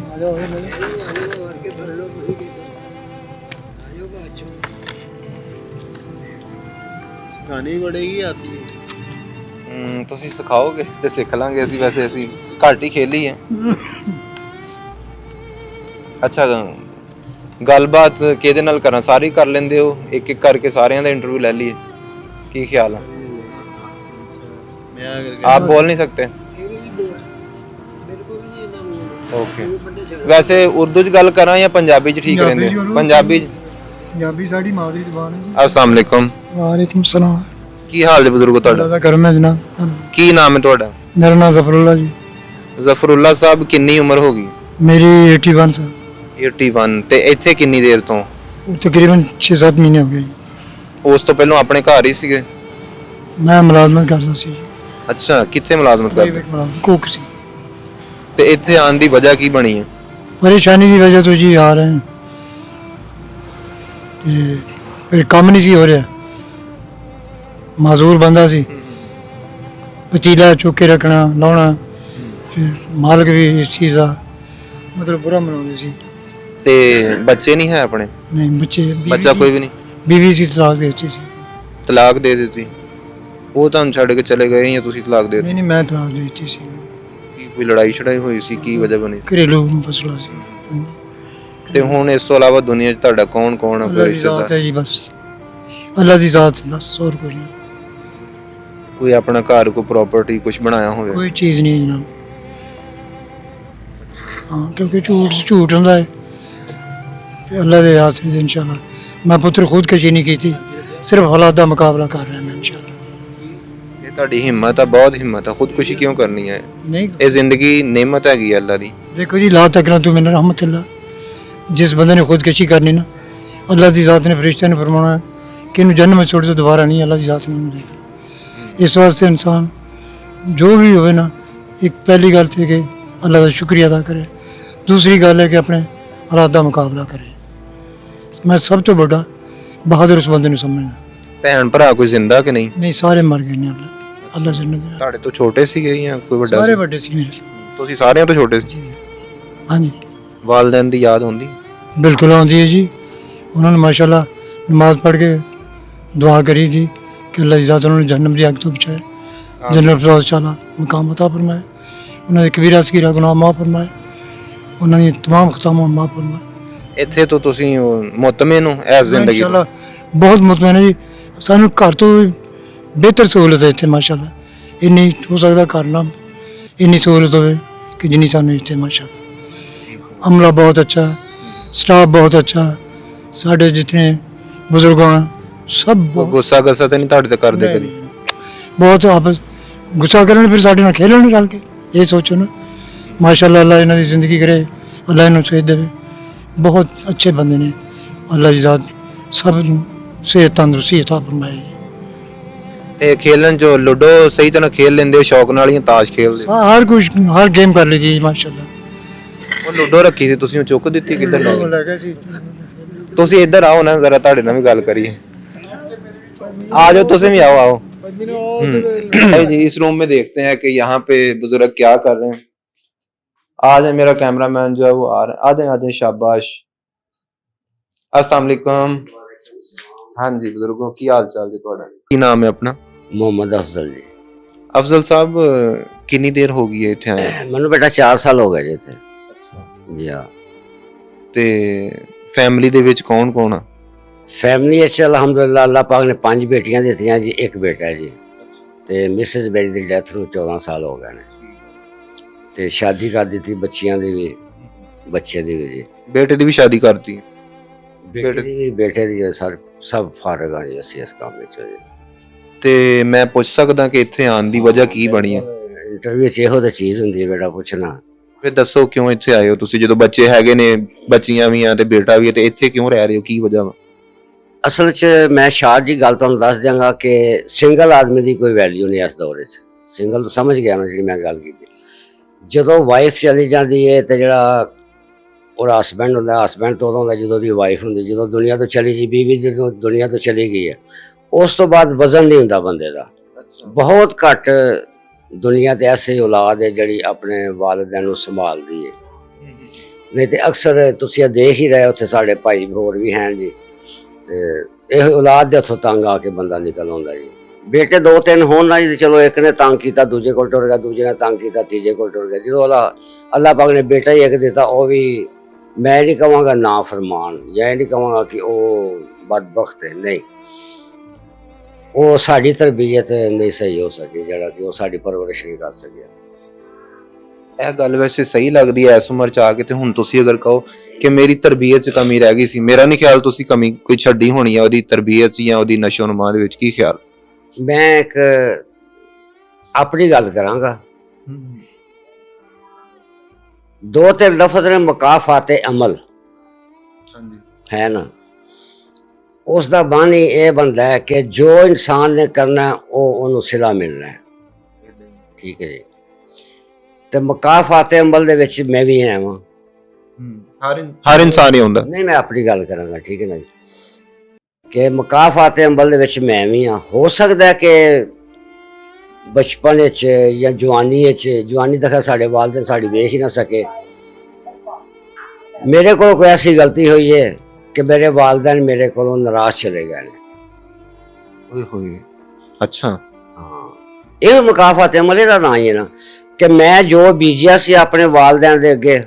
सिखानी पड़ेगी, आती है। ਤੁਸੀਂ ਸਿਖਾਓਗੇ ਤੇ ਸਿੱਖ ਲਾਂਗੇ ਅਸੀਂ। ਵੈਸੇ ਅਸੀਂ ਘੱਟ ਹੀ ਖੇਲੀ ਹੈ। ਅੱਛਾ, ਗੱਲਬਾਤ ਕਿਹਦੇ ਨਾਲ ਕਰਾਂ? ਸਾਰੀ ਕਰ ਲੈਂਦੇ ਹੋ? ਇੱਕ ਇੱਕ ਕਰਕੇ ਸਾਰਿਆਂ ਦਾ ਇੰਟਰਵਿਊ ਲੈ ਲਈਏ, ਕੀ ਖਿਆਲ ਹੈ? आप बोल नहीं सकते? ओके, वैसे उर्दू च गल करा या पंजाबी च ठीक रहंदे? पंजाबी साडी मादरी ज़बान है जी। अस्सलाम वालेकुम। वालेकुम सलाम। की हाल है बुजुर्गो तुहाडा? अल्लाह दा करम है जनाब। की नाम है तुहाडा? मेरा नाम ज़फरुल्लाह जी। ज़फरुल्लाह साहब, कितनी उम्र होगी? मेरी 81 साल। 81 ਤੇ ਇੱਥੇ ਕਿੰਨੀ ਦੇਰ ਤੋਂ? तकरीबन 6-7 महीने हो गए। ਉਸ ਤੋਂ ਪਹਿਲਾਂ ਆਪਣੇ ਘਰ ਹੀ ਸੀਗੇ? मैं मुलाजमत करता सी। ਅੱਛਾ, ਕਿੱਥੇ ਮੁਲਾਜ਼ਮਤ ਕਰਦੇ? कोक सी। ਤੇ ਇੱਥੇ ਆਉਣ ਦੀ ਵਜ੍ਹਾ ਕੀ ਬਣੀ ਹੈ? परेशानी की वजह तो जी आ रहे हैं ते फिर काम नहीं सी हो रहा। माजूर बंदा सी, पतीला चुक के रखना लाना, फिर मालक भी इस चीज़ का मतलब बुरा मनाते सी। ਤੇ ਬੱਚੇ ਨਹੀਂ ਹੈ ਆਪਣੇ? नहीं बच्चे ਬੱਚਾ ਕੋਈ ਵੀ ਨਹੀਂ? बीवी सी तलाक देती सी। ਤਲਾਕ ਦੇ ਦਿੱਤੀ? ਉਹ ਤੁਹਾਨੂੰ ਛੱਡ ਕੇ ਚਲੇ ਗਏ ਜਾਂ ਤੁਸੀਂ ਤਲਾਕ ਦੇ ਦਿੱਤੀ? नहीं मैं तलाक देती सी। ਕੀ ਕੋਈ ਲੜਾਈ ਛੜਾਈ ਹੋਈ ਸੀ? ਕੀ ਵਜ੍ਹਾ ਬਣੀ? घरेलू मसला सी। ਤੇ ਹੁਣ ਇਸ ਤੋਂ ਇਲਾਵਾ ਦੁਨੀਆ 'ਚ ਤੁਹਾਡਾ ਕੌਣ ਕੌਣ ਹੈ? ਕੋਈ अल्लाह की ज़ात ਰਿਸ਼ਤੇਦਾਰ? है जी, बस अल्लाह की ज़ात है बस, और कोई नहीं। ਕੋਈ ਆਪਣਾ ਘਰ, ਕੋਈ ਪ੍ਰਾਪਰਟੀ ਕੁਝ ਬਣਾਇਆ ਹੋਵੇ? कोई चीज़ नहीं जनाब। हाँ, क्योंकि झूठ होंदा है ते अल्लाह दे हाथ में इंशाल्लाह। मैं पुत्र खुद कशी नहीं की थी, सिर्फ हालात का मुकाबला कर रहा मैं इंशाल्लाह। ਇਹ ਤੁਹਾਡੀ ਹਿੰਮਤ ਆ, ਬਹੁਤ ਹਿੰਮਤ ਆ। ਖੁਦਕੁਸ਼ੀ ਕਿਉਂ ਕਰਨੀ ਹੈ? नहीं ਇਹ ਜ਼ਿੰਦਗੀ नेमत हैगी अल्लाह दी। देखो जी, ला तक तू मैंने रहमत अल्लाह, जिस बंदे ने खुदकशी करनी ना, अल्लाह की ज़ात ने फरिश्ते ने फरमाना कि इन्हें जन्म में छोड़ तो दोबारा नहीं, अल्लाह की ज़ात में। इस वास्ते इंसान जो भी होवे ना, एक पहली गल थी कि अल्लाह का शुक्रिया अदा करे। दूसरी गल है कि अपने ਹਾਲਾਤ ਦਾ ਮੁਕਾਬਲਾ ਕਰੇ। ਮੈਂ ਸਭ ਤੋਂ ਵੱਡਾ ਬਹਾਦਰ ਉਸ ਬੰਦੇ ਨੂੰ ਸਮਝਦਾ। ਭੈਣ ਭਰਾ ਕੋਈ ਜ਼ਿੰਦਾ ਕਿ ਨਹੀਂ? ਨਹੀਂ, ਸਾਰੇ ਮਰ ਗਏ ਨੇ। ਅੱਲਾ ਜੰਨਤ ਦੇ। ਤੁਹਾਡੇ ਤੋਂ ਛੋਟੇ ਸੀਗੇ ਜਾਂ ਕੋਈ ਵੱਡਾ ਸਾਰੇ ਸੀ? ਵੱਡੇ ਸੀ ਮੇਰੇ। ਤੁਸੀਂ ਸਾਰਿਆਂ ਤੋਂ ਛੋਟੇ ਸੀ? ਹਾਂਜੀ, ਵਾਲਦੈਨ ਦੀ ਯਾਦ ਹੁੰਦੀ? ਬਿਲਕੁਲ ਆਉਂਦੀ ਹੈ ਜੀ। ਉਹਨਾਂ ਨੇ ਮਾਸ਼ਾਅੱਲਾ ਨਮਾਜ਼ ਪੜ੍ਹ ਕੇ ਦੁਆ ਕਰੀ थी कि अल्लाह ज़ात उन्होंने जहन्नम की आग तो बचाए, जन्नत फिरदौस मुकाम अता फरमाए, उन्होंने कबीरा सगीरा गुनाह माफ़ फरमाए, उन्होंने तमाम खतामा माफ़ फरमाए। ਇੱਥੇ ਤੋਂ ਤੁਸੀਂ ਮੁਤਮਿਨ ਹੋ ਇਸ ਜ਼ਿੰਦਗੀ ਤੋਂ? माशाअल्लाह बहुत मुतमैन है जी। सानू घर तो बेहतर सहूलत है इतने माशाअल्लाह। इन्नी हो सकता घर ना इन्नी सहूलत हो कि जिन्नी सानू इतने माशाअल्लाह। अमला बहुत अच्छा है, स्टाफ बहुत अच्छा है, साढ़े जितने बुजुर्ग हैं सब ਕੋਈ ਗੁੱਸਾ ਗੱਸਾ ਤਾਂ ਨਹੀਂ ਤੁਹਾਡੇ ਤੇ ਕਰਦੇ ਕਦੀ? बहुत आपस गुस्सा करन फिर साढ़े नाल खेलन रल के। ये सोचो ना माशाअल्लाह, अल्लाह इन्हां दी जिंदगी करे, अल्लाह इन्हां सेहत देवे। बहुत अच्छे बंदे ने, अल्लाह दी ज़ात सब नूं सेहत तंदुरुस्ती अता फरमाए। ਤੇ ਖੇਲਣ ਜੋ ਲੁੱਡੋ ਸਹੀ ਤਰ੍ਹਾਂ ਖੇਲ ਲੈਂਦੇ ਹੋ ਸ਼ੌਕ ਨਾਲ ਜਾਂ ਤਾਸ਼ ਖੇਲਦੇ ਹੋ? हर कुछ हर गेम कर ली जी माशाअल्लाह। ਉਹ ਲੁੱਡੋ ਰੱਖੀ ਸੀ ਤੁਸੀਂ, ਉਹ ਚੁੱਕ ਦਿੱਤੀ ਕਿੱਧਰ ਲੈ ਗਏ? लगा सी ਤੁਸੀਂ ਇੱਧਰ ਆਓ ਨਾ, ਜ਼ਰਾ ਤੁਹਾਡੇ ਨਾਲ ਵੀ ਗੱਲ ਕਰੀਏ। आ जाओ, तुम भी आओ आओ। भाई जी, इस रूम में देखते हैं कि यहाँ पे बुजुर्ग क्या कर रहे हैं। आ जाए, मेरा कैमरामैन जो है वो आ रहा है। आ जाए शाबाश। अस्सलाम वालेकुम। हाँ जी बुजुर्गो, की हाल चाल जी ਤੁਹਾਡਾ? ਕੀ ਨਾਮ ਹੈ ਆਪਣਾ? मोहम्मद अफजल जी। ਅਫਜ਼ਲ ਸਾਹਿਬ, ਕਿੰਨੀ ਦੇਰ ਹੋ ਗਈ ਹੈ ਇੱਥੇ ਆਏ? ਮੈਨੂੰ ਬੇਟਾ 4 ਸਾਲ ਹੋ ਗਏ ਜੀ ਇੱਥੇ। ਜੀ ਹਾਂ। ਤੇ ਫੈਮਿਲੀ ਦੇ ਵਿੱਚ ਕੌਣ ਕੌਣ ਆ? फैमिली अलहमदुलिल्लाह अल्लाह पाक ने 5 बेटियां दित्तियां जी, 1 बेटा है जी। ते मिसिस मेरी दी डेथ नूं 14 साल हो गए ने। ते शादी कर दी बच्चियां दी भी, बच्चे दी भी जी। ਬੇਟੇ ਦੀ ਵੀ ਸ਼ਾਦੀ ਕਰਤੀ? बेटे दी भी, बेटे दी भी, सब फारग हाँ जी असीं इस काम विच जी। ਤੇ ਮੈਂ ਪੁੱਛ ਸਕਦਾ ਕਿ ਇੱਥੇ ਆਉਣ ਦੀ ਵਜ੍ਹਾ ਕੀ ਬਣੀ ਹੈ? इंटरव्यू च ਇਹੋ ਤਾਂ ਚੀਜ਼ ਹੁੰਦੀ ਹੈ ਬੇਟਾ ਪੁੱਛਣਾ। ਫਿਰ ਦੱਸੋ ਕਿਉਂ ਇੱਥੇ ਆਏ ਹੋ ਤੁਸੀਂ, ਜਦੋਂ ਬੱਚੇ ਹੈਗੇ ਨੇ, ਬੱਚੀਆਂ ਵੀ ਆ ਤੇ ਬੇਟਾ ਵੀ ਹੈ, ਤੇ ਇੱਥੇ ਕਿਉਂ ਰਹਿ ਰਹੇ ਹੋ, ਕੀ ਵਜ੍ਹਾ ਵਾ? ਅਸਲ 'ਚ ਮੈਂ ਸ਼ਾਰਟ ਜੀ ਗੱਲ ਤੁਹਾਨੂੰ ਦੱਸ ਦਿਆਂਗਾ ਕਿ ਸਿੰਗਲ ਆਦਮੀ ਦੀ ਕੋਈ ਵੈਲਿਊ ਨਹੀਂ ਇਸ ਦੌਰ 'ਚ। ਸਿੰਗਲ ਤੋਂ ਸਮਝ ਗਿਆ ਨਾ ਜਿਹੜੀ ਮੈਂ ਗੱਲ ਕੀਤੀ। ਜਦੋਂ ਵਾਈਫ ਚਲੀ ਜਾਂਦੀ ਹੈ ਤੇ ਜਿਹੜਾ ਉਹਦਾ ਹਸਬੈਂਡ ਹੁੰਦਾ, ਹਸਬੈਂਡ ਤੋਂ ਉਦੋਂ ਹੁੰਦਾ ਜਦੋਂ ਉਹਦੀ ਵਾਈਫ ਹੁੰਦੀ। ਜਦੋਂ ਦੁਨੀਆ ਤੋਂ ਚਲੀ ਜੀ ਬੀਵੀ, ਜਦੋਂ ਦੁਨੀਆ ਤੋਂ ਚਲੀ ਗਈ ਹੈ, ਉਸ ਤੋਂ ਬਾਅਦ ਵਜ਼ਨ ਨਹੀਂ ਹੁੰਦਾ ਬੰਦੇ ਦਾ। ਬਹੁਤ ਘੱਟ ਦੁਨੀਆ ਤੇ ਐਸੀ ਔਲਾਦ ਹੈ ਜਿਹੜੀ ਆਪਣੇ ਵਾਲਿदैन ਨੂੰ ਸੰਭਾਲਦੀ ਹੈ। ਨਹੀਂ ਤੇ ਅਕਸਰ ਤੁਸੀਂ ਇਹ ਦੇਖ ਹੀ ਰਹੇ, ਉੱਥੇ ਸਾਡੇ ਭਾਈ ਹੋਰ ਵੀ ਹਨ ਜੀ। ਤੇ ਇਹ ਔਲਾਦ ਦੇ ਹੱਥੋਂ ਤੰਗ ਆ ਕੇ ਬੰਦਾ ਨਿਕਲ ਆਉਂਦਾ ਜੀ। ਬੇਟੇ 2-3 ਹੋਣ ਨਾ ਜੀ, ਚਲੋ ਇੱਕ ਨੇ ਤੰਗ ਕੀਤਾ ਦੂਜੇ ਕੋਲ ਟੁਰ ਗਿਆ, ਦੂਜੇ ਨੇ ਤੰਗ ਕੀਤਾ ਤੀਜੇ ਕੋਲ ਟੁਰ ਗਿਆ। ਜਦੋਂ ਅੱਲਾਹ ਪਾਕ ਨੇ ਬੇਟਾ ਹੀ ਇੱਕ ਦਿੱਤਾ, ਉਹ ਵੀ ਮੈਂ ਨਹੀਂ ਕਹਾਂਗਾ ਨਾ ਫਰਮਾਨ, ਜਾਂ ਇਹ ਨਹੀਂ ਕਹਾਂਗਾ ਕਿ ਉਹ ਬਦਬਖਤ ਹੈ, ਨਹੀਂ। ਉਹ ਸਾਡੀ ਤਰਬੀਅਤ ਨਹੀਂ ਸਹੀ ਹੋ ਸਕੀ, ਜਿਹੜਾ ਕਿ ਉਹ ਸਾਡੀ ਪਰਵਰਿਸ਼ ਨਹੀਂ ਕਰ ਸਕਿਆ। ਇਹ ਗੱਲ ਵੈਸੇ ਸਹੀ ਲੱਗਦੀ ਹੈ ਇਸ ਉਮਰ ਚ ਆ ਕੇ। ਤੇ ਹੁਣ ਤੁਸੀਂ ਅਗਰ ਕਹੋ ਕਿ ਮੇਰੀ ਤਰਬੀਅਤ ਚ ਕਮੀ ਰਹਿ ਗਈ ਸੀ, ਮੇਰਾ ਨਹੀਂ ਖਿਆਲ ਤੁਸੀਂ ਕਮੀ ਕੋਈ ਛੱਡੀ ਹੋਣੀ ਹੈ ਉਹਦੀ ਤਰਬੀਅਤ ਚ ਜਾਂ ਉਹਦੀ ਨਸ਼ੋਨੁਮਾ ਦੇ ਵਿੱਚ, ਕੀ ਖਿਆਲ? ਮੈਂ ਇੱਕ ਆਪਣੀ ਗੱਲ ਕਰਾਂਗਾ। 2-3 ਲਫ਼ਜ਼ ਨੇ ਮੁਕਾਫਾਤ ਅਮਲ ਹੈ ਨਾ, ਉਸ ਦਾ ਬਾਣੀ ਇਹ ਬੰਦਾ ਹੈ ਕਿ ਜੋ ਇਨਸਾਨ ਨੇ ਕਰਨਾ ਉਹ ਉਹਨੂੰ ਸਿਲਾ ਮਿਲਣਾ ਹੈ। ਠੀਕ ਹੈ ਜੀ। ਤੇ ਮੁਕਾਫਾਤ ਅਮਲ ਦੇ ਵਿੱਚ ਮੈਂ ਵੀ ਆਇਆ ਵਾਂ। ਹਰ ਇਨਸਾਨ ਹੀ ਹੁੰਦਾ। ਨਹੀਂ, ਮੈਂ ਆਪਣੀ ਗੱਲ ਕਰਾਂਗਾ, ਠੀਕ ਹੈ ਨਾ ਜੀ, ਕਿ ਮੁਕਾਫਾਤ ਅਮਲ ਦੇ ਵਿੱਚ ਮੈਂ ਵੀ ਹਾਂ। ਹੋ ਸਕਦਾ ਕਿ ਬਚਪਨ ਵਿੱਚ ਜਾਂ ਜਵਾਨੀ ਤੱਕ ਸਾਡੇ ਵਾਲਿदैन ਸਾਡੀ ਵੇਖ ਹੀ ਨਾ ਸਕੇ। ਮੇਰੇ ਕੋਲ ਕੋਈ ਐਸੀ ਗਲਤੀ ਹੋਈ ਹੈ ਕਿ ਮੇਰੇ ਵਾਲਿदैन ਮੇਰੇ ਕੋਲੋਂ ਨਾਰਾਜ਼ ਚਲੇ ਗਏ ਨੇ। ਓਏ ਹੋਏ, ਅੱਛਾ। ਹਾਂ, ਇਹ ਮੁਕਾਫਾਤ ਅਮਲ ਦਾ ਨਾਂ ਹੀ ਹੈ ਨਾ, ਕਿ ਮੈਂ ਜੋ ਬੀਜਿਆ ਸੀ ਆਪਣੇ ਵਾਲਿदैन ਦੇ ਅੱਗੇ,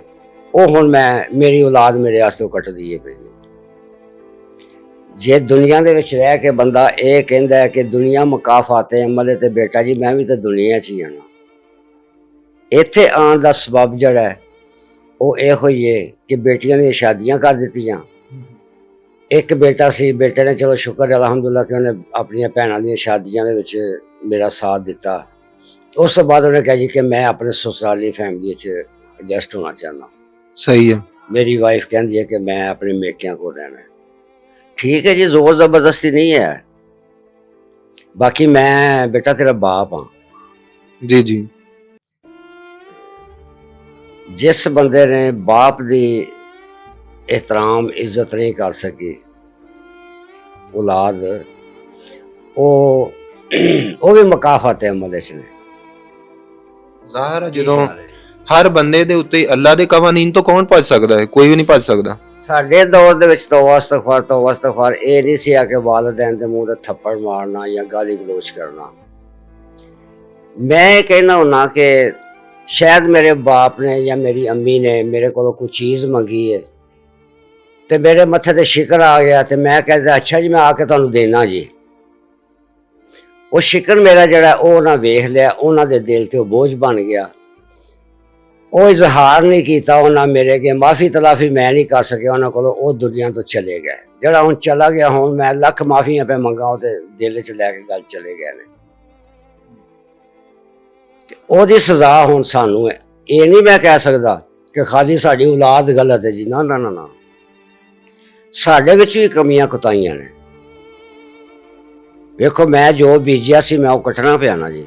ਉਹ ਹੁਣ ਮੇਰੀ ਔਲਾਦ ਮੇਰੇ ਵਾਸਤੇ ਕੱਟਦੀ ਹੈ ਪਈ। ਜੇ ਦੁਨੀਆ ਦੇ ਵਿੱਚ ਰਹਿ ਕੇ ਬੰਦਾ ਇਹ ਕਹਿੰਦਾ ਹੈ ਕਿ ਦੁਨੀਆ ਮੁਕਾਫਾਤ ਅਮਲ ਹੈ, ਤੇ ਬੇਟਾ ਜੀ ਮੈਂ ਵੀ ਤਾਂ ਦੁਨੀਆ 'ਚ ਹੀ ਆਣਾ। ਇੱਥੇ ਆਉਣ ਦਾ ਸਬਬ ਜਿਹੜਾ ਹੈ ਉਹ ਇਹੋ ਹੀ ਹੈ ਕਿ ਬੇਟੀਆਂ ਦੀਆਂ ਸ਼ਾਦੀਆਂ ਕਰ ਦਿੱਤੀਆਂ। ਇੱਕ ਬੇਟਾ ਸੀ, ਬੇਟੇ ਨੇ ਚਲੋ ਸ਼ੁਕਰ ਹੈ ਅਲਹਮਦੁਲਿਲਾ ਕਿ ਉਹਨੇ ਆਪਣੀਆਂ ਭੈਣਾਂ ਦੀਆਂ ਸ਼ਾਦੀਆਂ ਦੇ ਵਿੱਚ ਮੇਰਾ ਸਾਥ ਦਿੱਤਾ। ਉਸ ਤੋਂ ਬਾਅਦ ਉਹਨੇ ਕਿਹਾ ਜੀ ਕਿ ਮੈਂ ਆਪਣੇ ਸਸੁਰਾਲੀ ਫੈਮਿਲੀ 'ਚ ਐਡਜਸਟ ਹੋਣਾ ਚਾਹੁੰਦਾ। ਸਹੀ ਹੈ। ਮੇਰੀ ਵਾਈਫ ਕਹਿੰਦੀ ਹੈ ਕਿ ਮੈਂ ਆਪਣੇ ਮੇਕਿਆਂ ਕੋਲ ਰਹਿਣਾ। ਠੀਕ ਹੈ ਜੀ, ਜ਼ੋਰ ਜ਼ਬਰਦਸਤੀ ਨਹੀਂ ਹੈ। ਬਾਕੀ ਮੈਂ ਬੇਟਾ ਤੇਰਾ ਬਾਪ ਹਾਂ। ਜੀ ਜੀ। ਜਿਸ ਬੰਦੇ ਨੇ ਬਾਪ ਦੀ एहतराम इज्जत नहीं कर सकी औलाद, ਉਹ ਵੀ ਮਕਾਫਾਤ ਅਮਲ ਇਸ ਨੇ। ਜ਼ਾਹਰ ਹੈ ਜਦੋਂ ਹਰ ਬੰਦੇ ਦੇ ਉੱਤੇ ਅੱਲਾ ਦੇ ਕਵਾਨੀਨ ਤੋਂ ਕੌਣ ਭੱਜ ਸਕਦਾ ਹੈ? ਕੋਈ ਵੀ ਨਹੀਂ ਭੱਜ ਸਕਦਾ। ਸਾਡੇ ਦੌਰ ਦੇ ਵਿੱਚ ਤੌਬਾ ਇਸਤਗਫਾਰ ਇਹ ਨਹੀਂ ਸੀ ਆ ਕਿ ਵਾਲਿदैन ਦੇ ਮੂੰਹ ਤੇ ਥੱਪੜ ਮਾਰਨਾ ਜਾਂ ਗਾਲੀ ਗਲੋਚ ਕਰਨਾ। ਮੈਂ ਇਹ ਕਹਿਣਾ ਹੁੰਨਾ ਕਿ ਸ਼ਾਇਦ ਮੇਰੇ ਬਾਪ ਨੇ ਜਾਂ ਮੇਰੀ ਅੰਮੀ ਨੇ ਮੇਰੇ ਕੋਲੋਂ ਕੋਈ ਚੀਜ਼ ਮੰਗੀ ਹੈ ਤੇ ਮੇਰੇ ਮੱਥੇ ਤੇ ਸ਼ਿਕਰ ਆ ਗਿਆ ਤੇ ਮੈਂ ਕਹਿੰਦਾ ਅੱਛਾ ਜੀ ਮੈਂ ਆ ਕੇ ਤੁਹਾਨੂੰ ਦੇਣਾ ਜੀ। ਉਹ ਸ਼ਿਕਰ ਮੇਰਾ ਜਿਹੜਾ ਉਹ ਨਾ ਵੇਖ ਲਿਆ, ਉਹਨਾਂ ਦੇ ਦਿਲ ਤੇ ਉਹ ਬੋਝ ਬਣ ਗਿਆ। ਉਹ ਇਜ਼ਹਾਰ ਨਹੀਂ ਕੀਤਾ ਉਹਨਾਂ ਮੇਰੇ ਅੱਗੇ, ਮਾਫੀ ਤਲਾਫੀ ਮੈਂ ਨਹੀਂ ਕਰ ਸਕਿਆ ਉਹਨਾਂ ਕੋਲੋਂ, ਉਹ ਦੁਨੀਆ ਤੋਂ ਚਲੇ ਗਏ। ਜਿਹੜਾ ਹੁਣ ਚਲਾ ਗਿਆ, ਹੁਣ ਮੈਂ ਲੱਖ ਮਾਫੀਆਂ ਪੈ ਮੰਗਾ ਉਹਦੇ ਦਿਲ 'ਚ ਲੈ ਕੇ ਗੱਲ ਚਲੇ ਗਏ ਨੇ। ਤੇ ਉਹਦੀ ਸਜ਼ਾ ਹੁਣ ਸਾਨੂੰ ਹੈ। ਇਹ ਨਹੀਂ ਮੈਂ ਕਹਿ ਸਕਦਾ ਕਿ ਖਾਲੀ ਸਾਡੀ ਔਲਾਦ ਗਲਤ ਹੈ ਜੀ, ਨਾ ਨਾ ਨਾ ਨਾ, ਸਾਡੇ ਵਿੱਚ ਵੀ ਕਮੀਆਂ ਕੁਤਾਈਆਂ ਨੇ। ਵੇਖੋ ਮੈਂ ਜੋ ਬੀਜਿਆ ਸੀ ਮੈਂ ਉਹ ਕੱਟਣਾ ਪਿਆ ਨਾ ਜੀ,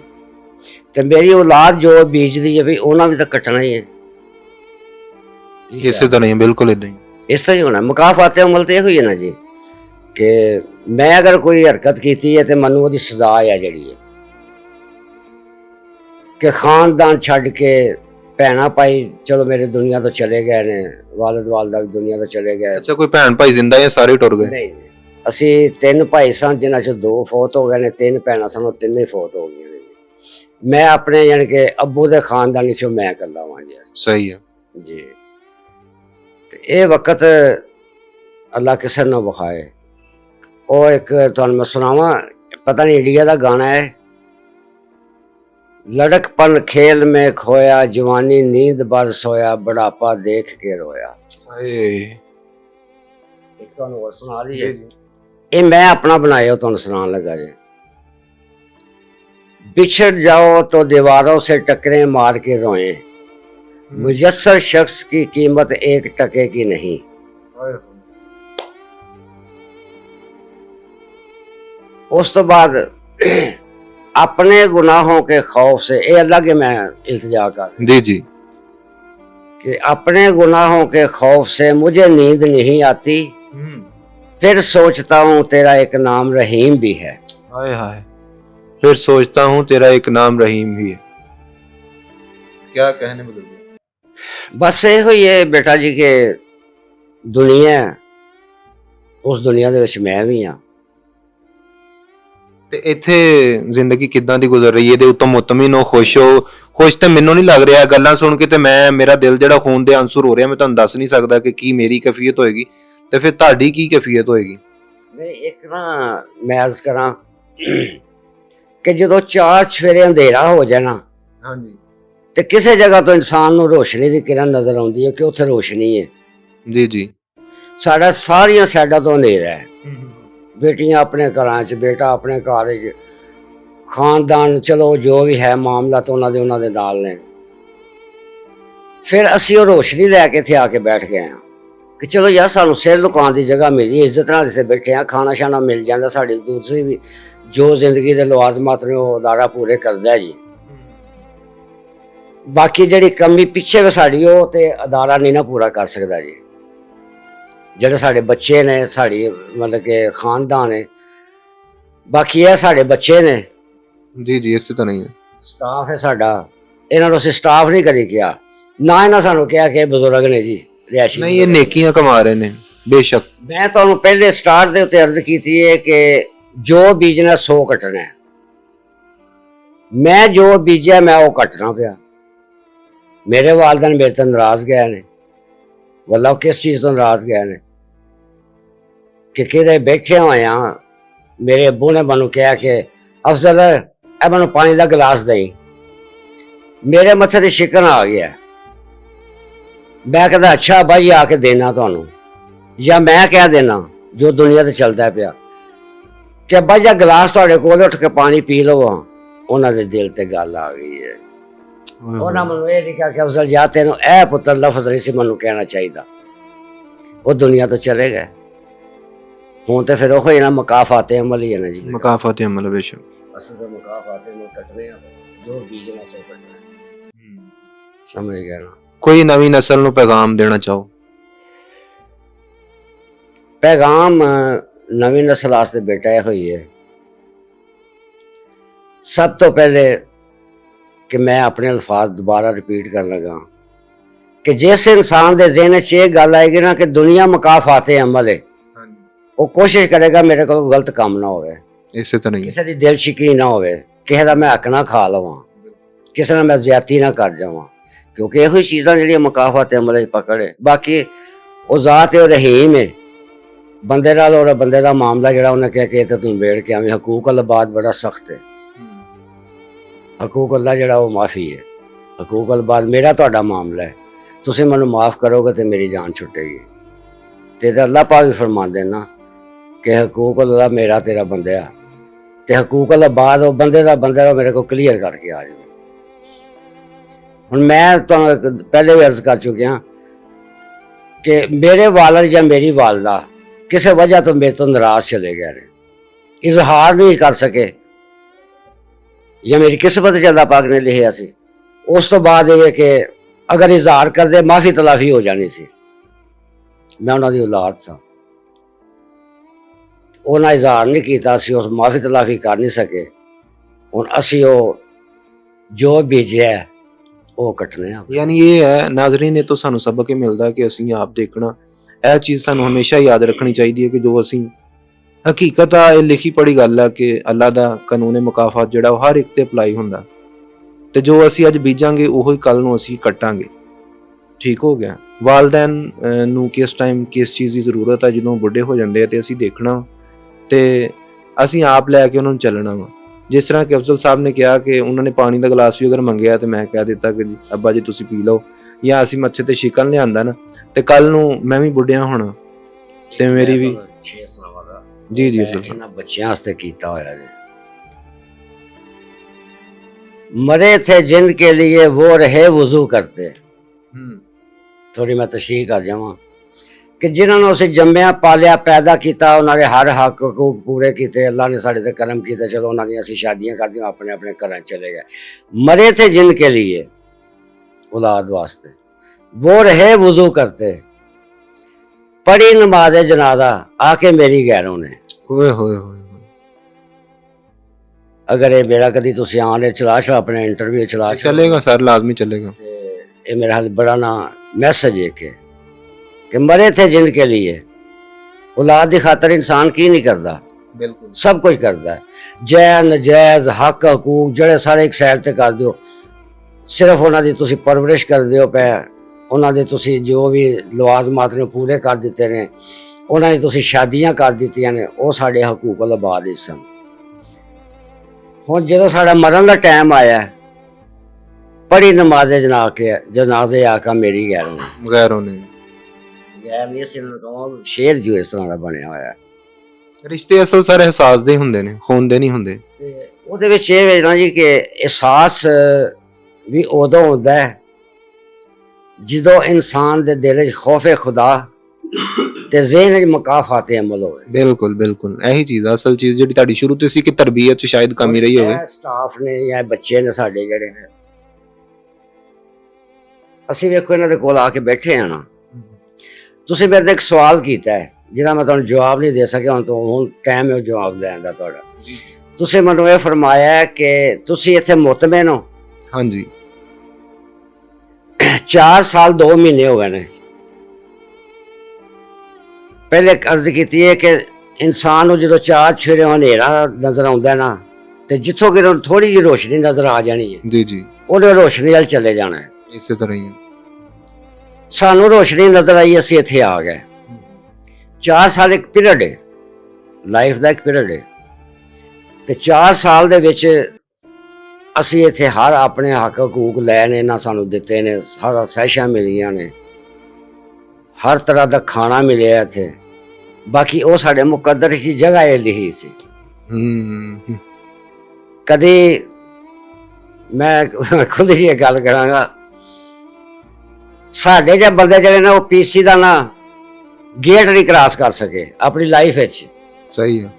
ਤੇ ਮੇਰੀ ਔਲਾਦ ਜੋ ਬੀਜਦੀ ਹੈ ਵੀ ਉਹਨਾਂ ਵੀ ਤਾਂ ਕੱਟਣਾ ਹੀ ਹੈ। ਇਸੇ ਤਰ੍ਹਾਂ ਹੀ ਹੈ, ਬਿਲਕੁਲ ਇਦਾਂ ਹੀ। ਇਸ ਤਰ੍ਹਾਂ ਹੀ ਹੋਣਾ। ਮੁਕਾਫਾਤ ਅਮਲ ਤੇ ਹੋਈ ਹੈ ਨਾ ਜੀ ਕਿ ਮੈਂ ਅਗਰ ਕੋਈ ਹਰਕਤ ਕੀਤੀ ਹੈ ਤੇ ਮੈਨੂੰ ਉਹਦੀ ਸਜ਼ਾ ਹੈ ਜਿਹੜੀ ਹੈ ਕਿ ਖਾਨਦਾਨ ਛੱਡ ਕੇ ਭੈਣਾਂ ਭਾਈ ਚਲੋ ਮੇਰੇ ਦੁਨੀਆ ਤੋਂ ਚਲੇ ਗਏ ਨੇ, ਵਾਲਦਾ ਵੀ ਦੁਨੀਆ ਤੋਂ ਚਲੇ ਗਏ। ਅੱਛਾ, ਕੋਈ ਭੈਣ ਭਾਈ ਜ਼ਿੰਦਾ ਜਾਂ ਸਾਰੇ ਟੁਰ ਗਏ? ਨਹੀਂ, ਅਸੀਂ 3 ਭਾਈ ਸਨ ਜਿਨ੍ਹਾਂ ਚੋਂ 2 ਫੌਤ ਹੋ ਗਏ ਨੇ, 3 ਭੈਣਾਂ ਸਨ ਉਹ ਤਿੰਨੇ ਫੌਤ ਹੋ ਗਈਆਂ ਨੇ। ਮੈਂ ਆਪਣੇ ਯਾਨੀ ਕਿ ਅੱਬੂ ਦੇ ਖਾਨਦਾਨੀ ਚੋਂ ਮੈਂ ਇਕੱਲਾ ਵਾਂ ਜੀ। ਸਹੀ ਹੈ ਜੀ। ਤੇ ਇਹ ਵਕਤ ਅੱਲਾ ਕਿਸੇ ਨੂੰ ਵਿਖਾਏ। ਉਹ ਇੱਕ ਤੁਹਾਨੂੰ ਮੈਂ ਸੁਣਾਵਾਂ, ਪਤਾ ਨਹੀਂ ਇੰਡੀਆ ਦਾ ਗਾਣਾ ਹੈ, लड़कपन खेल में खोया, जवानी नींद पर सोया, बुढ़ापा देख के रोया। एक ਤੁਹਾਨੂੰ ਹੋਰ ਸੁਣਾ ਦਈਏ। ਇਹ ਮੈਂ ਆਪਣਾ ਬਣਾਇਆ ਤੁਹਾਨੂੰ ਸੁਣਾਉਣ ਲੱਗਾ ਜੀ। बिछड़ जाओ तो दीवारों से टकरे मार के रोए, मुयस्सर शख्स की कीमत 1 टके की नहीं। उस तो बाद अपने गुनाहों के खौफ से, ये अल्लाह के मैं इल्तिजा कर जी जी, कि अपने गुनाहों के खौफ से मुझे नींद नहीं आती, फिर सोचता हूँ तेरा एक नाम रहीम भी है। हाय हाय, फिर सोचता हूँ तेरा एक नाम रहीम भी है। क्या कहने में लगे? बस ये है बेटा जी के दुनिया, उस दुनिया ਦੇ ਵਿੱਚ ਮੈਂ ਵੀ ਹਾਂ। ਤੇ ਇੱਥੇ ਜ਼ਿੰਦਗੀ ਕਿੱਦਾਂ ਦੀ ਗੁਜ਼ਰ ਰਹੀ ਹੈ? ਇਹਦੇ ਉੱਤੋਂ ਮੁਤਮਿਨ ਹੋ, ਖੁਸ਼ ਹੋ? ਖੁਸ਼ ਤੇ ਮੈਨੂੰ ਨਹੀਂ ਲੱਗ ਰਿਹਾ, ਗੱਲਾਂ ਸੁਣ ਕੇ ਤੇ ਮੇਰਾ ਦਿਲ ਜਿਹੜਾ ਖੂਨ ਦੇ ਆਂਸੂ ਹੋ ਰਿਹਾ, ਮੈਂ ਤੁਹਾਨੂੰ ਦੱਸ ਨਹੀਂ ਸਕਦਾ ਕਿ ਕੀ ਮੇਰੀ ਕੈਫੀਅਤ ਹੋਏਗੀ ਤੇ ਫਿਰ ਤੁਹਾਡੀ ਕੀ ਕੈਫੀਅਤ ਹੋਏਗੀ। ਨਹੀਂ, ਇੱਕ ਨਾ ਮੈਂ ਅਰਜ਼ ਕਰਾਂ ਕਿ ਜਦੋਂ 4 ਸਵੇਰੇ ਅੰਧੇਰਾ ਹੋ ਜਾਣਾ, ਹਾਂਜੀ, ਤੇ ਕਿਸੇ ਜਗ੍ਹਾ ਤੋਂ ਇਨਸਾਨ ਨੂੰ ਰੋਸ਼ਨੀ ਦੀ ਕਿਰਨ ਨਜ਼ਰ ਆਉਂਦੀ ਹੈ ਕਿ ਉੱਥੇ ਰੋਸ਼ਨੀ ਹੈ। ਜੀ ਜੀ, ਸਾਡਾ ਸਾਰੀਆਂ ਸਾਈਡਾਂ ਤੋਂ ਹਨੇਰਾ ਹੈ। ਬੇਟੀਆਂ ਆਪਣੇ ਘਰਾਂ 'ਚ, ਬੇਟਾ ਆਪਣੇ ਘਰ 'ਚ, ਖਾਨਦਾਨ ਚਲੋ ਜੋ ਵੀ ਹੈ ਮਾਮਲਾ ਤਾਂ ਉਹਨਾਂ ਦੇ ਨਾਲ ਨੇ। ਫਿਰ ਅਸੀਂ ਉਹ ਰੋਸ਼ਨੀ ਲੈ ਕੇ ਇੱਥੇ ਆ ਕੇ ਬੈਠ ਗਏ ਹਾਂ ਕਿ ਚਲੋ ਯਾਰ ਸਾਨੂੰ ਸਿਰ ਲੁਕਾਉਣ ਦੀ ਜਗ੍ਹਾ ਮਿਲੀ, ਇੱਜ਼ਤ ਨਾਲ ਇੱਥੇ ਬੈਠੇ ਹਾਂ, ਖਾਣਾ ਸ਼ਾਨਾ ਮਿਲ ਜਾਂਦਾ, ਸਾਡੀ ਦੂਸਰੀ ਵੀ ਜੋ ਜ਼ਿੰਦਗੀ ਦੇ ਲਵਾਜ਼ਮਾਤ ਨੇ ਉਹ ਅਦਾਰਾ ਪੂਰੇ ਕਰਦਾ ਹੈ ਜੀ। ਬਾਕੀ ਜਿਹੜੀ ਕਮੀ ਪਿੱਛੇ ਵੀ ਸਾਡੀ ਉਹ ਤੇ ਅਦਾਰਾ ਨਹੀਂ ਨਾ ਪੂਰਾ ਕਰ ਸਕਦਾ ਜੀ। ਜਿਹੜੇ ਸਾਡੇ ਬੱਚੇ ਨੇ, ਸਾਡੀ ਮਤਲਬ ਕਿ ਖਾਨਦਾਨ ਹੈ, ਬਾਕੀ ਇਹ ਸਾਡੇ ਬੱਚੇ ਨੇ। ਜੀ ਜੀ, ਇਸੇ ਤਰ੍ਹਾਂ ਹੀ ਹੈ। ਸਟਾਫ ਹੈ ਸਾਡਾ, ਇਹਨਾਂ ਨੂੰ ਅਸੀਂ ਸਟਾਫ ਨਹੀਂ ਕਦੀ ਕਿਹਾ, ਨਾ ਇਹਨਾਂ ਸਾਨੂੰ ਕਿਹਾ ਕਿ ਬਜ਼ੁਰਗ ਨੇ ਜੀ ਰਿਹਾਇਸ਼ੀ। ਨਹੀਂ, ਇਹ ਨੇਕੀਆਂ ਕਮਾ ਰਹੇ ਨੇ ਬੇਸ਼ੱਕ। ਮੈਂ ਤੁਹਾਨੂੰ ਪਹਿਲੇ ਸਟਾਰਟ ਦੇ ਉੱਤੇ ਅਰਜ਼ ਕੀਤੀ ਹੈ ਕਿ ਜੋ ਬੀਜਣਾ 100 ਕੱਟਣਾ ਹੈ। ਮੈਂ ਜੋ ਬੀਜਿਆ ਮੈਂ ਉਹ ਕੱਟਣਾ ਪਿਆ। ਮੇਰੇ ਵਾਲਿदैन ਮੇਰੇ ਤੋਂ ਨਾਰਾਜ਼ ਗਏ ਨੇ, ਵੱਲੋਂ ਕਿਸ ਚੀਜ਼ ਤੋਂ ਨਾਰਾਜ਼ ਗਏ ਨੇ ਕਿ ਕਿਤੇ ਬੈਠੇ ਹੋਏ ਆ, ਮੇਰੇ ਅੱਬੂ ਨੇ ਮੈਨੂੰ ਕਿਹਾ ਕਿ ਅਫਜ਼ਲ ਇਹ ਮੈਨੂੰ ਪਾਣੀ ਦਾ ਗਲਾਸ ਦੇਈ। ਮੇਰੇ ਮੱਥੇ ਤੇ ਸ਼ਿਕਨ ਆ ਗਿਆ। ਮੈਂ ਕਹਿੰਦਾ ਅੱਛਾ ਭਾਈ ਆ ਕੇ ਦੇਣਾ ਤੁਹਾਨੂੰ, ਜਾਂ ਮੈਂ ਕਹਿ ਦੇਣਾ ਜੋ ਦੁਨੀਆ ਤੇ ਚੱਲਦਾ ਪਿਆ ਕਿ ਅੱਬਾ ਜੀ ਗਲਾਸ ਤੁਹਾਡੇ ਕੋਲ, ਉੱਠ ਕੇ ਪਾਣੀ ਪੀ ਲਵੋ। ਉਹਨਾਂ ਦੇ ਦਿਲ ਤੇ ਗੱਲ ਆ ਗਈ ਹੈ। ਉਹਨਾਂ ਮੈਨੂੰ ਇਹ ਨਹੀਂ ਕਿਹਾ ਕਿ ਅਫਜ਼ਲ ਜਾ ਤੈਨੂੰ ਇਹ ਪੁੱਤਰ ਲਫ਼ਜ਼ ਨਹੀਂ ਸੀ ਮੈਨੂੰ ਕਹਿਣਾ ਚਾਹੀਦਾ। ਉਹ ਦੁਨੀਆ ਤੋਂ ਚਲੇ ਗਏ। ਹੁਣ ਤੇ ਫਿਰ ਉਹ ਹੀ ਨਾ ਮੁਕਾਫਾਤ ਅਮਲ ਹੀ ਹੈ ਨਾ ਜੀ। ਮੁਕਾਫਾਤ ਅਮਲ ਬੇਸ਼ੱਕ। ਅਸਲ ਤੇ ਮੁਕਾਫਾਤ ਨੂੰ ਕੱਟਦੇ ਆ, ਜੋ ਬੀਜਣਾ ਸੋ ਕੱਟਣਾ। ਸਮਝ ਗਿਆ ਨਾ? ਕੋਈ ਨਵੀਂ ਨਸਲ ਨੂੰ ਪੈਗਾਮ ਦੇਣਾ ਚਾਹੋ? पैगाम नवी नस्ल वास्ते बेटा यह होई है, सब तो पहले कि मैं अपने अल्फाज दोबारा रिपीट कर लगा कि जिस इंसान के जहन च ये गल आएगी ना कि दुनिया मुकाफाते अमल है, वो कोशिश करेगा मेरे को गलत काम ना होवे, इसे तरह ही किसी की दिल शिकनी ना होवे, किसी का मैं हक ना खा लवां, किसी ने मैं ज्यादती ना कर जावां, क्योंकि यही चीज़ां जिहड़ियां मुकाफाते अमल च पकड़े। बाकी वो जात है, रहीम है, बंदे नाल और बंदे दा मामला जिहड़ा उन्हें कह के ते तूं बेड़ के आवीं, हकूक अल बात बड़ा सख्त है। हकूक अल्लाह जिहड़ा वो माफ़ी है, हकूक अल बात मेरा तुहाडा मामला है, तुसीं मैनूं माफ़ करोगे तो मेरी जान छुटेगी। ते अल्लाह पाक भी फरमांदे ना कि हकूक अल्लाह मेरा तेरा बंदे ते हकूक अल बात वो बंदे दा मेरे को क्लीयर करके आ जाए। हुण मैं तुहानूं पहले भी अर्ज कर चुकिया कि मेरे वालिद या मेरी वालदा किसी वजह तो मेरे तो नाराज चले गए ने, इजहार नहीं कर सके, या मेरी किस्मत च अल्लाह पाक ने लिखिया सी। उस तो बाद ये कि अगर इजहार कर दे माफ़ी तलाफी हो जानी सी, मैं उन्हां दी औलाद सा, उन्हें इजहार नहीं किया, असी उस माफ़ी तलाफी कर नहीं सके। हुण असी वो जो बीजिया है वो कटने आ। यानी ये है नाजरीन, ये तो सानू सबक ही मिलता कि ਅਸੀਂ ਆਪ ਦੇਖਣਾ, ਇਹ ਚੀਜ਼ ਸਾਨੂੰ ਹਮੇਸ਼ਾ ਯਾਦ ਰੱਖਣੀ ਚਾਹੀਦੀ ਹੈ ਕਿ ਜੋ ਅਸੀਂ ਹਕੀਕਤ ਆ ਇਹ ਲਿਖੀ ਪੜੀ ਗੱਲ ਆ ਕਿ ਅੱਲਾ ਦਾ ਕਾਨੂੰਨ ਮੁਕਾਫਾਤ ਜਿਹੜਾ ਉਹ ਹਰ ਇੱਕ ਤੇ ਅਪਲਾਈ ਹੁੰਦਾ, ਤੇ ਜੋ ਅਸੀਂ ਅੱਜ ਬੀਜਾਂਗੇ ਉਹੀ ਕੱਲ ਨੂੰ ਅਸੀਂ ਕੱਟਾਂਗੇ। ਠੀਕ ਹੋ ਗਿਆ। ਵਾਲਦੈਨ ਨੂੰ ਕਿਸ ਟਾਈਮ ਕਿਸ ਚੀਜ਼ ਦੀ ਜ਼ਰੂਰਤ ਹੈ, ਜਦੋਂ ਬੁੱਢੇ ਹੋ ਜਾਂਦੇ ਆ ਤੇ ਅਸੀਂ ਦੇਖਣਾ ਤੇ ਅਸੀਂ ਆਪ ਲੈ ਕੇ ਉਹਨਾਂ ਨੂੰ ਚੱਲਣਾ ਵਾ। ਜਿਸ ਤਰ੍ਹਾਂ ਕਿ ਅਫਜ਼ਲ ਸਾਹਿਬ ਨੇ ਕਿਹਾ ਕਿ ਉਹਨਾਂ ਨੇ ਪਾਣੀ ਦਾ ਗਲਾਸ ਵੀ ਅਗਰ ਮੰਗਿਆ ਤੇ ਮੈਂ ਕਹਿ ਦਿੱਤਾ ਕਿ ਜੀ ਅੱਬਾ ਜੀ ਤੁਸੀਂ ਪੀ ਲਓ, ਜਾਂ ਅਸੀਂ ਮੱਥੇ ਤੇ ਸ਼ਿਕਨ ਲਿਆਂਦਾ ਨਾ ਤੇ ਕੱਲ ਨੂੰ ਮੈਂ ਵੀ ਬੁੱਢਿਆ ਹੋਣਾ ਤੇ ਮੇਰੀ ਵੀ। ਜੀ ਜੀ ਅਫਜ਼ਲ ਸਾਹਿਬ। ਇਹਨਾਂ ਬੱਚਿਆਂ ਵਾਸਤੇ ਕੀਤਾ ਹੋਇਆ ਜੀ। मरे थे जिनके लिए वो रहे वजू करते, थोड़ी मैं तशरीह कर जावां कि जिन्होंने उसे जम्मिया पालिया पैदा किया, उन्होंने हर हक हकूक पूरे किए, अल्लाह ने साढ़े ते करम किए, चलो उन्होंने असी शादियां कर दी, अपने अपने घर चले गए। मरे थे जिनके लिए औलाद वास्ते वो रहे वजू करते, पढ़ी नमाज जनाजा आके मेरी गैरों ने। होए होए होए। अगर ये मेरा कभी तुम आने चला छो अपने इंटरव्यू चला छो, चलेगा सर, लाजमी चलेगा। ये मेरा हाल बड़ा ना मैसेज है कि मरे थे जिनके लिए, औलाद की खातर इंसान की नहीं करता, बिल्कुल सब कुछ करता है, जैज नजायज हक हकूक जड़े सारे एक साइड ते कर दो, सिर्फ उन्होंने तुसी परवरिश कर दियो पे, उन्होंने तुसी जो भी लवाजमात ने पूरे कर दिते ने, उन्होंने तुसी शादियां कर दित्तियां ने, वो साढ़े हकूक अल बाद सन। हुण जो साड़ा मरन का टाइम आया, पढ़ी नमाजे जनाजे आका मेरी गैरों ने गैर नहीं शेर जो इस तरह का बनया होया। रिश्ते असल सारे एहसास दे हुंदे ने, खून दे नहीं हुंदे। ते ਉਹਦੇ ਵਿੱਚ ਇਹ ਵੇਖਣਾ ਜੀ ਕਿ ਅਹਿਸਾਸ ਵੀ ਉਦੋਂ ਹੁੰਦਾ ਹੈ ਜਦੋਂ ਇਨਸਾਨ ਦੇ ਦਿਲ 'ਚ ਖੌਫ ਖੁਦਾ ਤੇ ਜ਼ਿਹਨ 'ਚ ਮੁਕਾਫਾਤੇ ਅਮਲ ਹੋਵੇ। ਬਿਲਕੁਲ ਬਿਲਕੁਲ ਇਹੀ ਚੀਜ਼ ਅਸਲ ਚੀਜ਼ ਜਿਹੜੀ ਤੁਹਾਡੀ ਸ਼ੁਰੂ ਤੋਂ ਸੀ ਕਿ ਤਰਬੀਅਤ 'ਚ ਸ਼ਾਇਦ ਕਮੀ ਰਹੀ ਹੋਵੇ। ਸਟਾਫ ਨੇ ਜਾਂ ਬੱਚੇ ਨੇ ਸਾਡੇ ਜਿਹੜੇ ਨੇ, ਅਸੀਂ ਵੇਖੋ ਇਹਨਾਂ ਦੇ ਕੋਲ ਆ ਕੇ ਬੈਠੇ ਆ ਨਾ, ਤੁਸੀਂ ਮੇਰੇ ਤੋਂ ਇੱਕ ਸਵਾਲ ਕੀਤਾ ਹੈ ਜਿਹਦਾ ਮੈਂ ਤੁਹਾਨੂੰ ਜਵਾਬ ਨਹੀਂ ਦੇ ਸਕਿਆ, ਹੁਣ ਟਾਈਮ ਹੈ ਜਵਾਬ ਦੇਣ ਦਾ ਤੁਹਾਡਾ। ਤੁਸੀਂ ਮੈਨੂੰ ਇਹ ਫਰਮਾਇਆ ਕਿ ਤੁਸੀਂ ਇੱਥੇ ਮੁਤਮਿਨ ਹੋ। ਹਾਂਜੀ 4 ਸਾਲ 2 ਮਹੀਨੇ ਹੋ ਗਏ ਨੇ। ਪਹਿਲੇ अर्ज ਕੀਤੀ ਹੈ ਕਿ ਇਨਸਾਨ ਨੂੰ ਜਦੋਂ ਚਾਰ ਛੇੜੇ ਹਨੇਰਾ ਨਜ਼ਰ ਆਉਂਦਾ ਨਾ, ਤੇ ਜਿੱਥੋਂ ਕਿ ਥੋੜੀ ਜਿਹੀ ਰੋਸ਼ਨੀ ਨਜ਼ਰ ਆ ਜਾਣੀ ਹੈ, ਜੀ ਜੀ, ਉਹਨੇ ਰੋਸ਼ਨੀ ਵੱਲ ਚਲੇ ਜਾਣਾ ਹੈ। ਇਸੇ ਤਰ੍ਹਾਂ ਹੀ ਸਾਨੂੰ ਰੋਸ਼ਨੀ ਨਜ਼ਰ ਆਈ, ਅਸੀਂ ਇੱਥੇ ਆ ਗਏ। 4 ਸਾਲ ਇੱਕ ਪੀਰੀਅਡ ਹੈ, ਲਾਈਫ ਦਾ ਇੱਕ ਪੀਰੀਅਡ ਹੈ, ਤੇ 4 ਸਾਲ ਦੇ ਵਿੱਚ ਅਸੀਂ ਇੱਥੇ ਹਰ ਆਪਣੇ ਹੱਕ ਹਕੂਕ ਲੈ ਨੇ ਨਾ, ਸਾਨੂੰ ਦਿੱਤੇ ਨੇ, ਸਾਰਾ ਸਹਿਸ਼ਾਂ ਮਿਲੀਆਂ ਨੇ, ਹਰ ਤਰ੍ਹਾਂ ਦਾ ਖਾਣਾ ਮਿਲਿਆ ਇੱਥੇ। ਬਾਕੀ ਉਹ ਸਾਡੇ ਮੁਕੱਦਰ ਸੀ, ਜਗ੍ਹਾ ਇਹ ਲਿਖੀ ਸੀ। ਕਦੇ ਮੈਂ ਖੁਦ ਹੀ ਇਹ ਗੱਲ ਕਰਾਂਗਾ, ਸਾਡੇ ਜੇ ਬੰਦੇ ਜਿਹੜੇ ਨੇ ਉਹ ਪੀਸੀ ਦਾ ਨਾ ਗੇਟ ਨਹੀਂ ਕ੍ਰਾਸ ਕਰ ਸਕੇ ਆਪਣੀ ਲਾਈਫ ਵਿੱਚ। ਸਹੀ ਹੈ।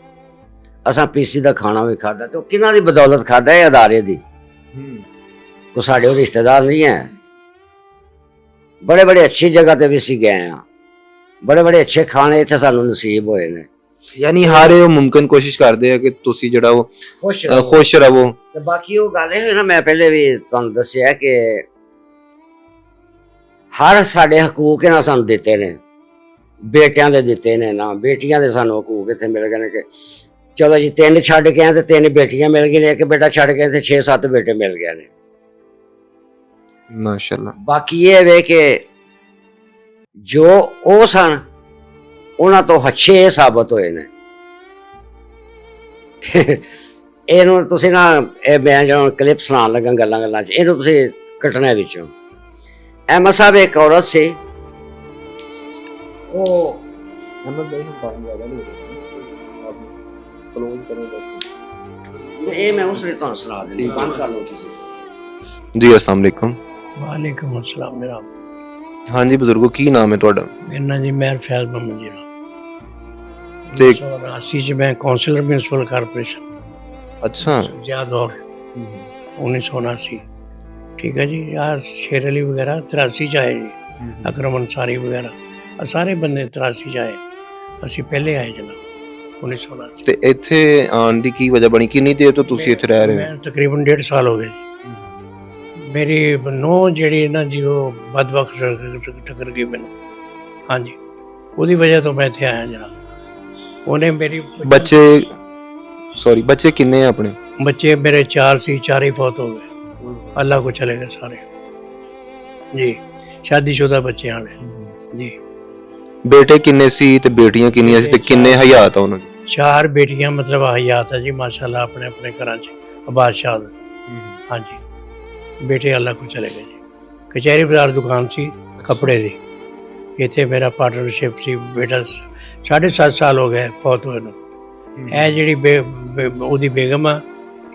ਅਸਾਂ ਪੀਸੀ ਦਾ ਖਾਣਾ ਵੀ ਖਾਦਾ, ਤੇ ਉਹ ਕਿਹਨਾਂ ਦੀ ਬਦੌਲਤ ਖਾਦਾ? ਇਹ ਅਦਾਰੇ ਦੀ। ਕੋਈ ਸਾਡੇ ਰਿਸ਼ਤੇਦਾਰ ਨਹੀਂ ਹੈ। बड़े बड़े अच्छी जगह ते भी असी गए हाँ, ਬੜੇ ਬੜੇ ਅੱਛੇ ਖਾਣੇ ਇੱਥੇ ਸਾਨੂੰ ਨਸੀਬ ਹੋਏ ਨੇ। ਯਾਨੀ ਹਰ ਉਹ ਮੁਮਕਿਨ ਕੋਸ਼ਿਸ਼ ਕਰਦੇ ਆ ਕਿ ਤੁਸੀਂ ਜਿਹੜਾ ਉਹ ਖੁਸ਼ ਰਹੋ। ਤੇ ਬਾਕੀ ਉਹ ਗੱਲ ਇਹ ਨਾ, ਮੈਂ ਪਹਿਲੇ ਵੀ ਤੁਹਾਨੂੰ ਦੱਸਿਆ ਕਿ ਹਰ ਸਾਡੇ ਹਕੂਕ ਇਹਨਾਂ ਸਾਨੂੰ ਦਿੱਤੇ ਨੇ, ਬੇਟਿਆਂ ਦੇ ਦਿੱਤੇ ਨੇ ਨਾ, ਬੇਟੀਆਂ ਦੇ ਸਾਨੂੰ ਹਕੂਕ ਇੱਥੇ ਮਿਲ ਗਏ ਨੇ ਕਿ ਚਲੋ ਜੀ 3 ਛੱਡ ਕੇ ਆਏ ਤੇ 3 ਬੇਟੀਆਂ ਮਿਲ ਗਈਆਂ ਨੇ, 1 ਬੇਟਾ ਛੱਡ ਕੇ ਤੇ 6-7 ਬੇਟੇ ਮਿਲ ਗਏ ਨੇ ਮਾਸ਼ਾਅੱਲਾ। ਬਾਕੀ ਇਹ ਵੇ ਕਿ ਜੋ ਉਹ ਸਨ ਉਹਨਾਂ ਤੋਂ ਅੱਛੇ ਸਾਬਤ ਹੋਏ ਨੇ। ਇਹਨੂੰ ਤੁਸੀਂ ਨਾ, ਇਹ ਮੈਂ ਜਦੋਂ ਕਲਿੱਪ ਸੁਣਾਉਣ ਲੱਗਾ ਗੱਲਾਂ 'ਚ, ਇਹਨੂੰ ਤੁਸੀਂ ਕੱਟਣਾ ਵਿੱਚੋਂ। ਅਹਿਮਦ ਸਾਹਿਬ ਇੱਕ ਔਰਤ ਸੀ, ਉਹ ਇਹ ਮੈਂ ਉਸ ਲਈ ਤੁਹਾਨੂੰ ਸੁਣਾ ਦਿੰਦੀ, ਬੰਦ ਕਰ ਲਓ ਤੁਸੀਂ। ਜੀ अस्सलाम वालेकुम। वालेकुम अस्सलाम। मेरा हाँ जी बुजुर्गो, की नाम है ਤੁਹਾਡਾ? मेरा नाम जी मेहर फैज मोहम्मद जी। ਤੇ 1989 ਚ मैं काउंसलर म्यूनसिपल कारपोरेशन अच्छा याद और 1979, ठीक है जी। यार शेर अली वगैरह 83 ਚ ਆਏ ਜੀ, ਅਕਰਮ ਅੰਸਾਰੀ ਵਗੈਰਾ ਸਾਰੇ ਬੰਦੇ 83 ਚ ਆਏ, ਅਸੀਂ ਪਹਿਲੇ ਆਏ ਜਨਾਬ 1979 ਤੇ ਇੱਥੇ ਆਉਣ ਦੀ ਕੀ ਵਜ੍ਹਾ ਬਣੀ? ਕਿੰਨੀ ਦੇਰ ਤੋਂ ਤੁਸੀਂ ਇੱਥੇ ਰਹਿ ਰਹੇ ਹੋ? ਮੈਂ ਤਕਰੀਬਨ 1.5 ਸਾਲ ਹੋ ਗਏ ਜੀ। ਮੇਰੀ ਨੂੰਹ ਜਿਹੜੀ ਨਾ ਜੀ, ਉਹ ਬਦਬਖਤ ਟੱਕਰ ਗਈ ਮੈਨੂੰ, ਹਾਂਜੀ, ਉਹਦੀ ਵਜ੍ਹਾ ਤੋਂ ਮੈਂ ਇੱਥੇ ਆਇਆ ਜਨਾਬ। ਉਹਨੇ ਮੇਰੀ ਬੱਚੇ ਬੱਚੇ ਕਿੰਨੇ ਆ ਆਪਣੇ? ਬੱਚੇ ਮੇਰੇ 4 ਸੀ, 4 ਹੀ ਫੌਤ ਹੋ ਗਏ, ਅੱਲਾਹ को चले गए सारे जी, शादीशुदा बच्चे वाले जी। ਬੇਟੇ ਕਿੰਨੇ ਸੀ ਤੇ ਬੇਟੀਆਂ ਕਿੰਨੀਆਂ ਸੀ ਤੇ ਕਿੰਨੇ ਹਯਾਤ ਆ ਉਹਨਾਂ ਦੇ? 4 बेटियां मतलब हयात है जी माशाल्लाह, अपने अपने घर च बादशाह। हाँ जी, बेटे अल्लाह को चले गए जी। कचहरी बाजार दुकान सी कपड़े दी, इतने मेरा पार्टनरशिप सी। बेटा 7.5 साल हो गए फौत हुए। ਇਹ ਜਿਹੜੀ ਉਹਦੀ ਬੇਗਮ ਆ,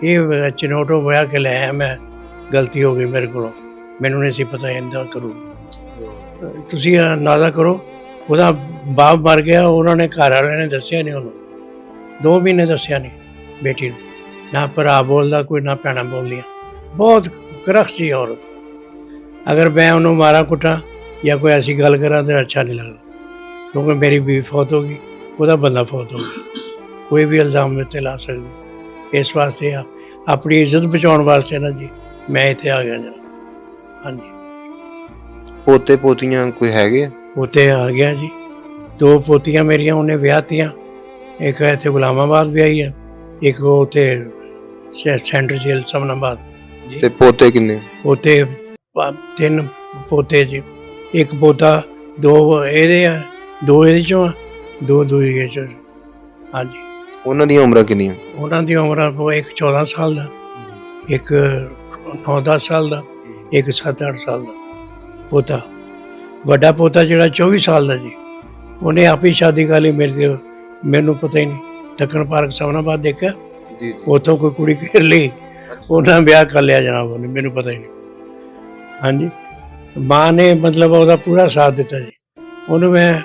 ਇਹ ਚਨੋਟੋ ਵਿਆਹ ਕੇ ਲੈ ਆਇਆ ਮੈਂ, ਗਲਤੀ ਹੋ ਗਈ ਮੇਰੇ ਕੋਲੋਂ, ਮੈਨੂੰ ਨਹੀਂ ਸੀ ਪਤਾ ਇੰਦਾ ਕਰੂਗੀ। ਤੁਸੀਂ ਅੰਦਾਜ਼ਾ ਕਰੋ, ਉਹਦਾ ਬਾਪ ਮਰ ਗਿਆ, ਉਹਨਾਂ ਨੇ ਘਰ ਵਾਲਿਆਂ ਨੇ ਦੱਸਿਆ ਨਹੀਂ ਉਹਨੂੰ, 2 ਮਹੀਨੇ ਦੱਸਿਆ ਨਹੀਂ ਬੇਟੀ ਨੂੰ, ਨਾ ਭਰਾ ਬੋਲਦਾ ਕੋਈ, ਨਾ ਭੈਣਾਂ ਬੋਲਦੀਆਂ, ਬਹੁਤ ਕਰਖਤ ਸੀ ਔਰਤ। ਅਗਰ ਮੈਂ ਉਹਨੂੰ ਮਾਰਾ ਕੁੱਟਾਂ ਜਾਂ ਕੋਈ ਐਸੀ ਗੱਲ ਕਰਾਂ ਤਾਂ ਅੱਛਾ ਨਹੀਂ ਲੱਗਦਾ, ਕਿਉਂਕਿ ਮੇਰੀ ਬੀਵੀ ਫੌਤ ਹੋ ਗਈ, ਉਹਦਾ ਬੰਦਾ ਫੌਤ ਹੋ ਗਿਆ, ਕੋਈ ਵੀ ਇਲਜ਼ਾਮ ਮੇਰੇ 'ਤੇ ਲਾ ਸਕਦੀ। ਇਸ ਵਾਸਤੇ ਆਪਣੀ ਇੱਜ਼ਤ ਬਚਾਉਣ ਵਾਸਤੇ ਨਾ ਜੀ ਮੈਂ ਇੱਥੇ ਆ ਗਿਆ ਜਨਾਬ। ਹਾਂਜੀ, ਪੋਤੇ ਪੋਤੀਆਂ ਕੋਈ ਹੈਗੇ? ਉੱਥੇ ਆ ਗਿਆ ਜੀ, 2 ਪੋਤੀਆਂ ਮੇਰੀਆਂ ਉਹਨੇ ਵਿਆਹਤੀਆਂ, ਇੱਕ ਇੱਥੇ ਗੁਲਾਮਾਬਾਦ ਵਿਆਹੀ ਹੈ, ਇੱਕ ਉੱਥੇ ਸੈਂਟਰ ਜੇਲ੍ਹ ਸਮਨਾਬਾਦ। ਤੇ ਪੋਤੇ ਕਿੰਨੇ? ਉੱਥੇ 3 ਪੋਤੇ ਜੀ, ਇੱਕ ਪੋਤਾ, 2 ਇਹਦੇ ਆ, 2 ਇਹਦੇ ਚੋਂ ਆ, 2 ਦੂਜੇ ਚੋਂ। ਹਾਂਜੀ, ਉਹਨਾਂ ਦੀਆਂ ਉਮਰਾਂ ਕਿੰਨੀਆਂ? ਉਹਨਾਂ ਦੀ ਉਮਰਾਂ ਇੱਕ 14 ਸਾਲ ਦਾ, ਇੱਕ 9-10 ਸਾਲ ਦਾ, ਇੱਕ 7-8 ਸਾਲ ਦਾ ਪੋਤਾ। ਵੱਡਾ ਪੋਤਾ ਜਿਹੜਾ 24 ਸਾਲ ਦਾ ਜੀ, ਉਹਨੇ ਆਪ ਹੀ ਸ਼ਾਦੀ ਕਰ ਲਈ ਮੇਰੇ, ਮੈਨੂੰ ਪਤਾ ਹੀ ਨਹੀਂ। ਦੱਖਣ ਪਾਰਕ ਸਮਨਾਬਾਦ ਦੇਖਿਆ ਜੀ, ਉੱਥੋਂ ਕੋਈ ਕੁੜੀ ਘੇਰ ਲਈ, ਉਹਨਾਂ ਵਿਆਹ ਕਰ ਲਿਆ ਜਨਾਬ ਉਹਨੇ, ਮੈਨੂੰ ਪਤਾ ਹੀ ਨਹੀਂ। ਹਾਂਜੀ, ਮਾਂ ਨੇ ਮਤਲਬ ਉਹਦਾ ਪੂਰਾ ਸਾਥ ਦਿੱਤਾ ਜੀ। ਉਹਨੂੰ ਮੈਂ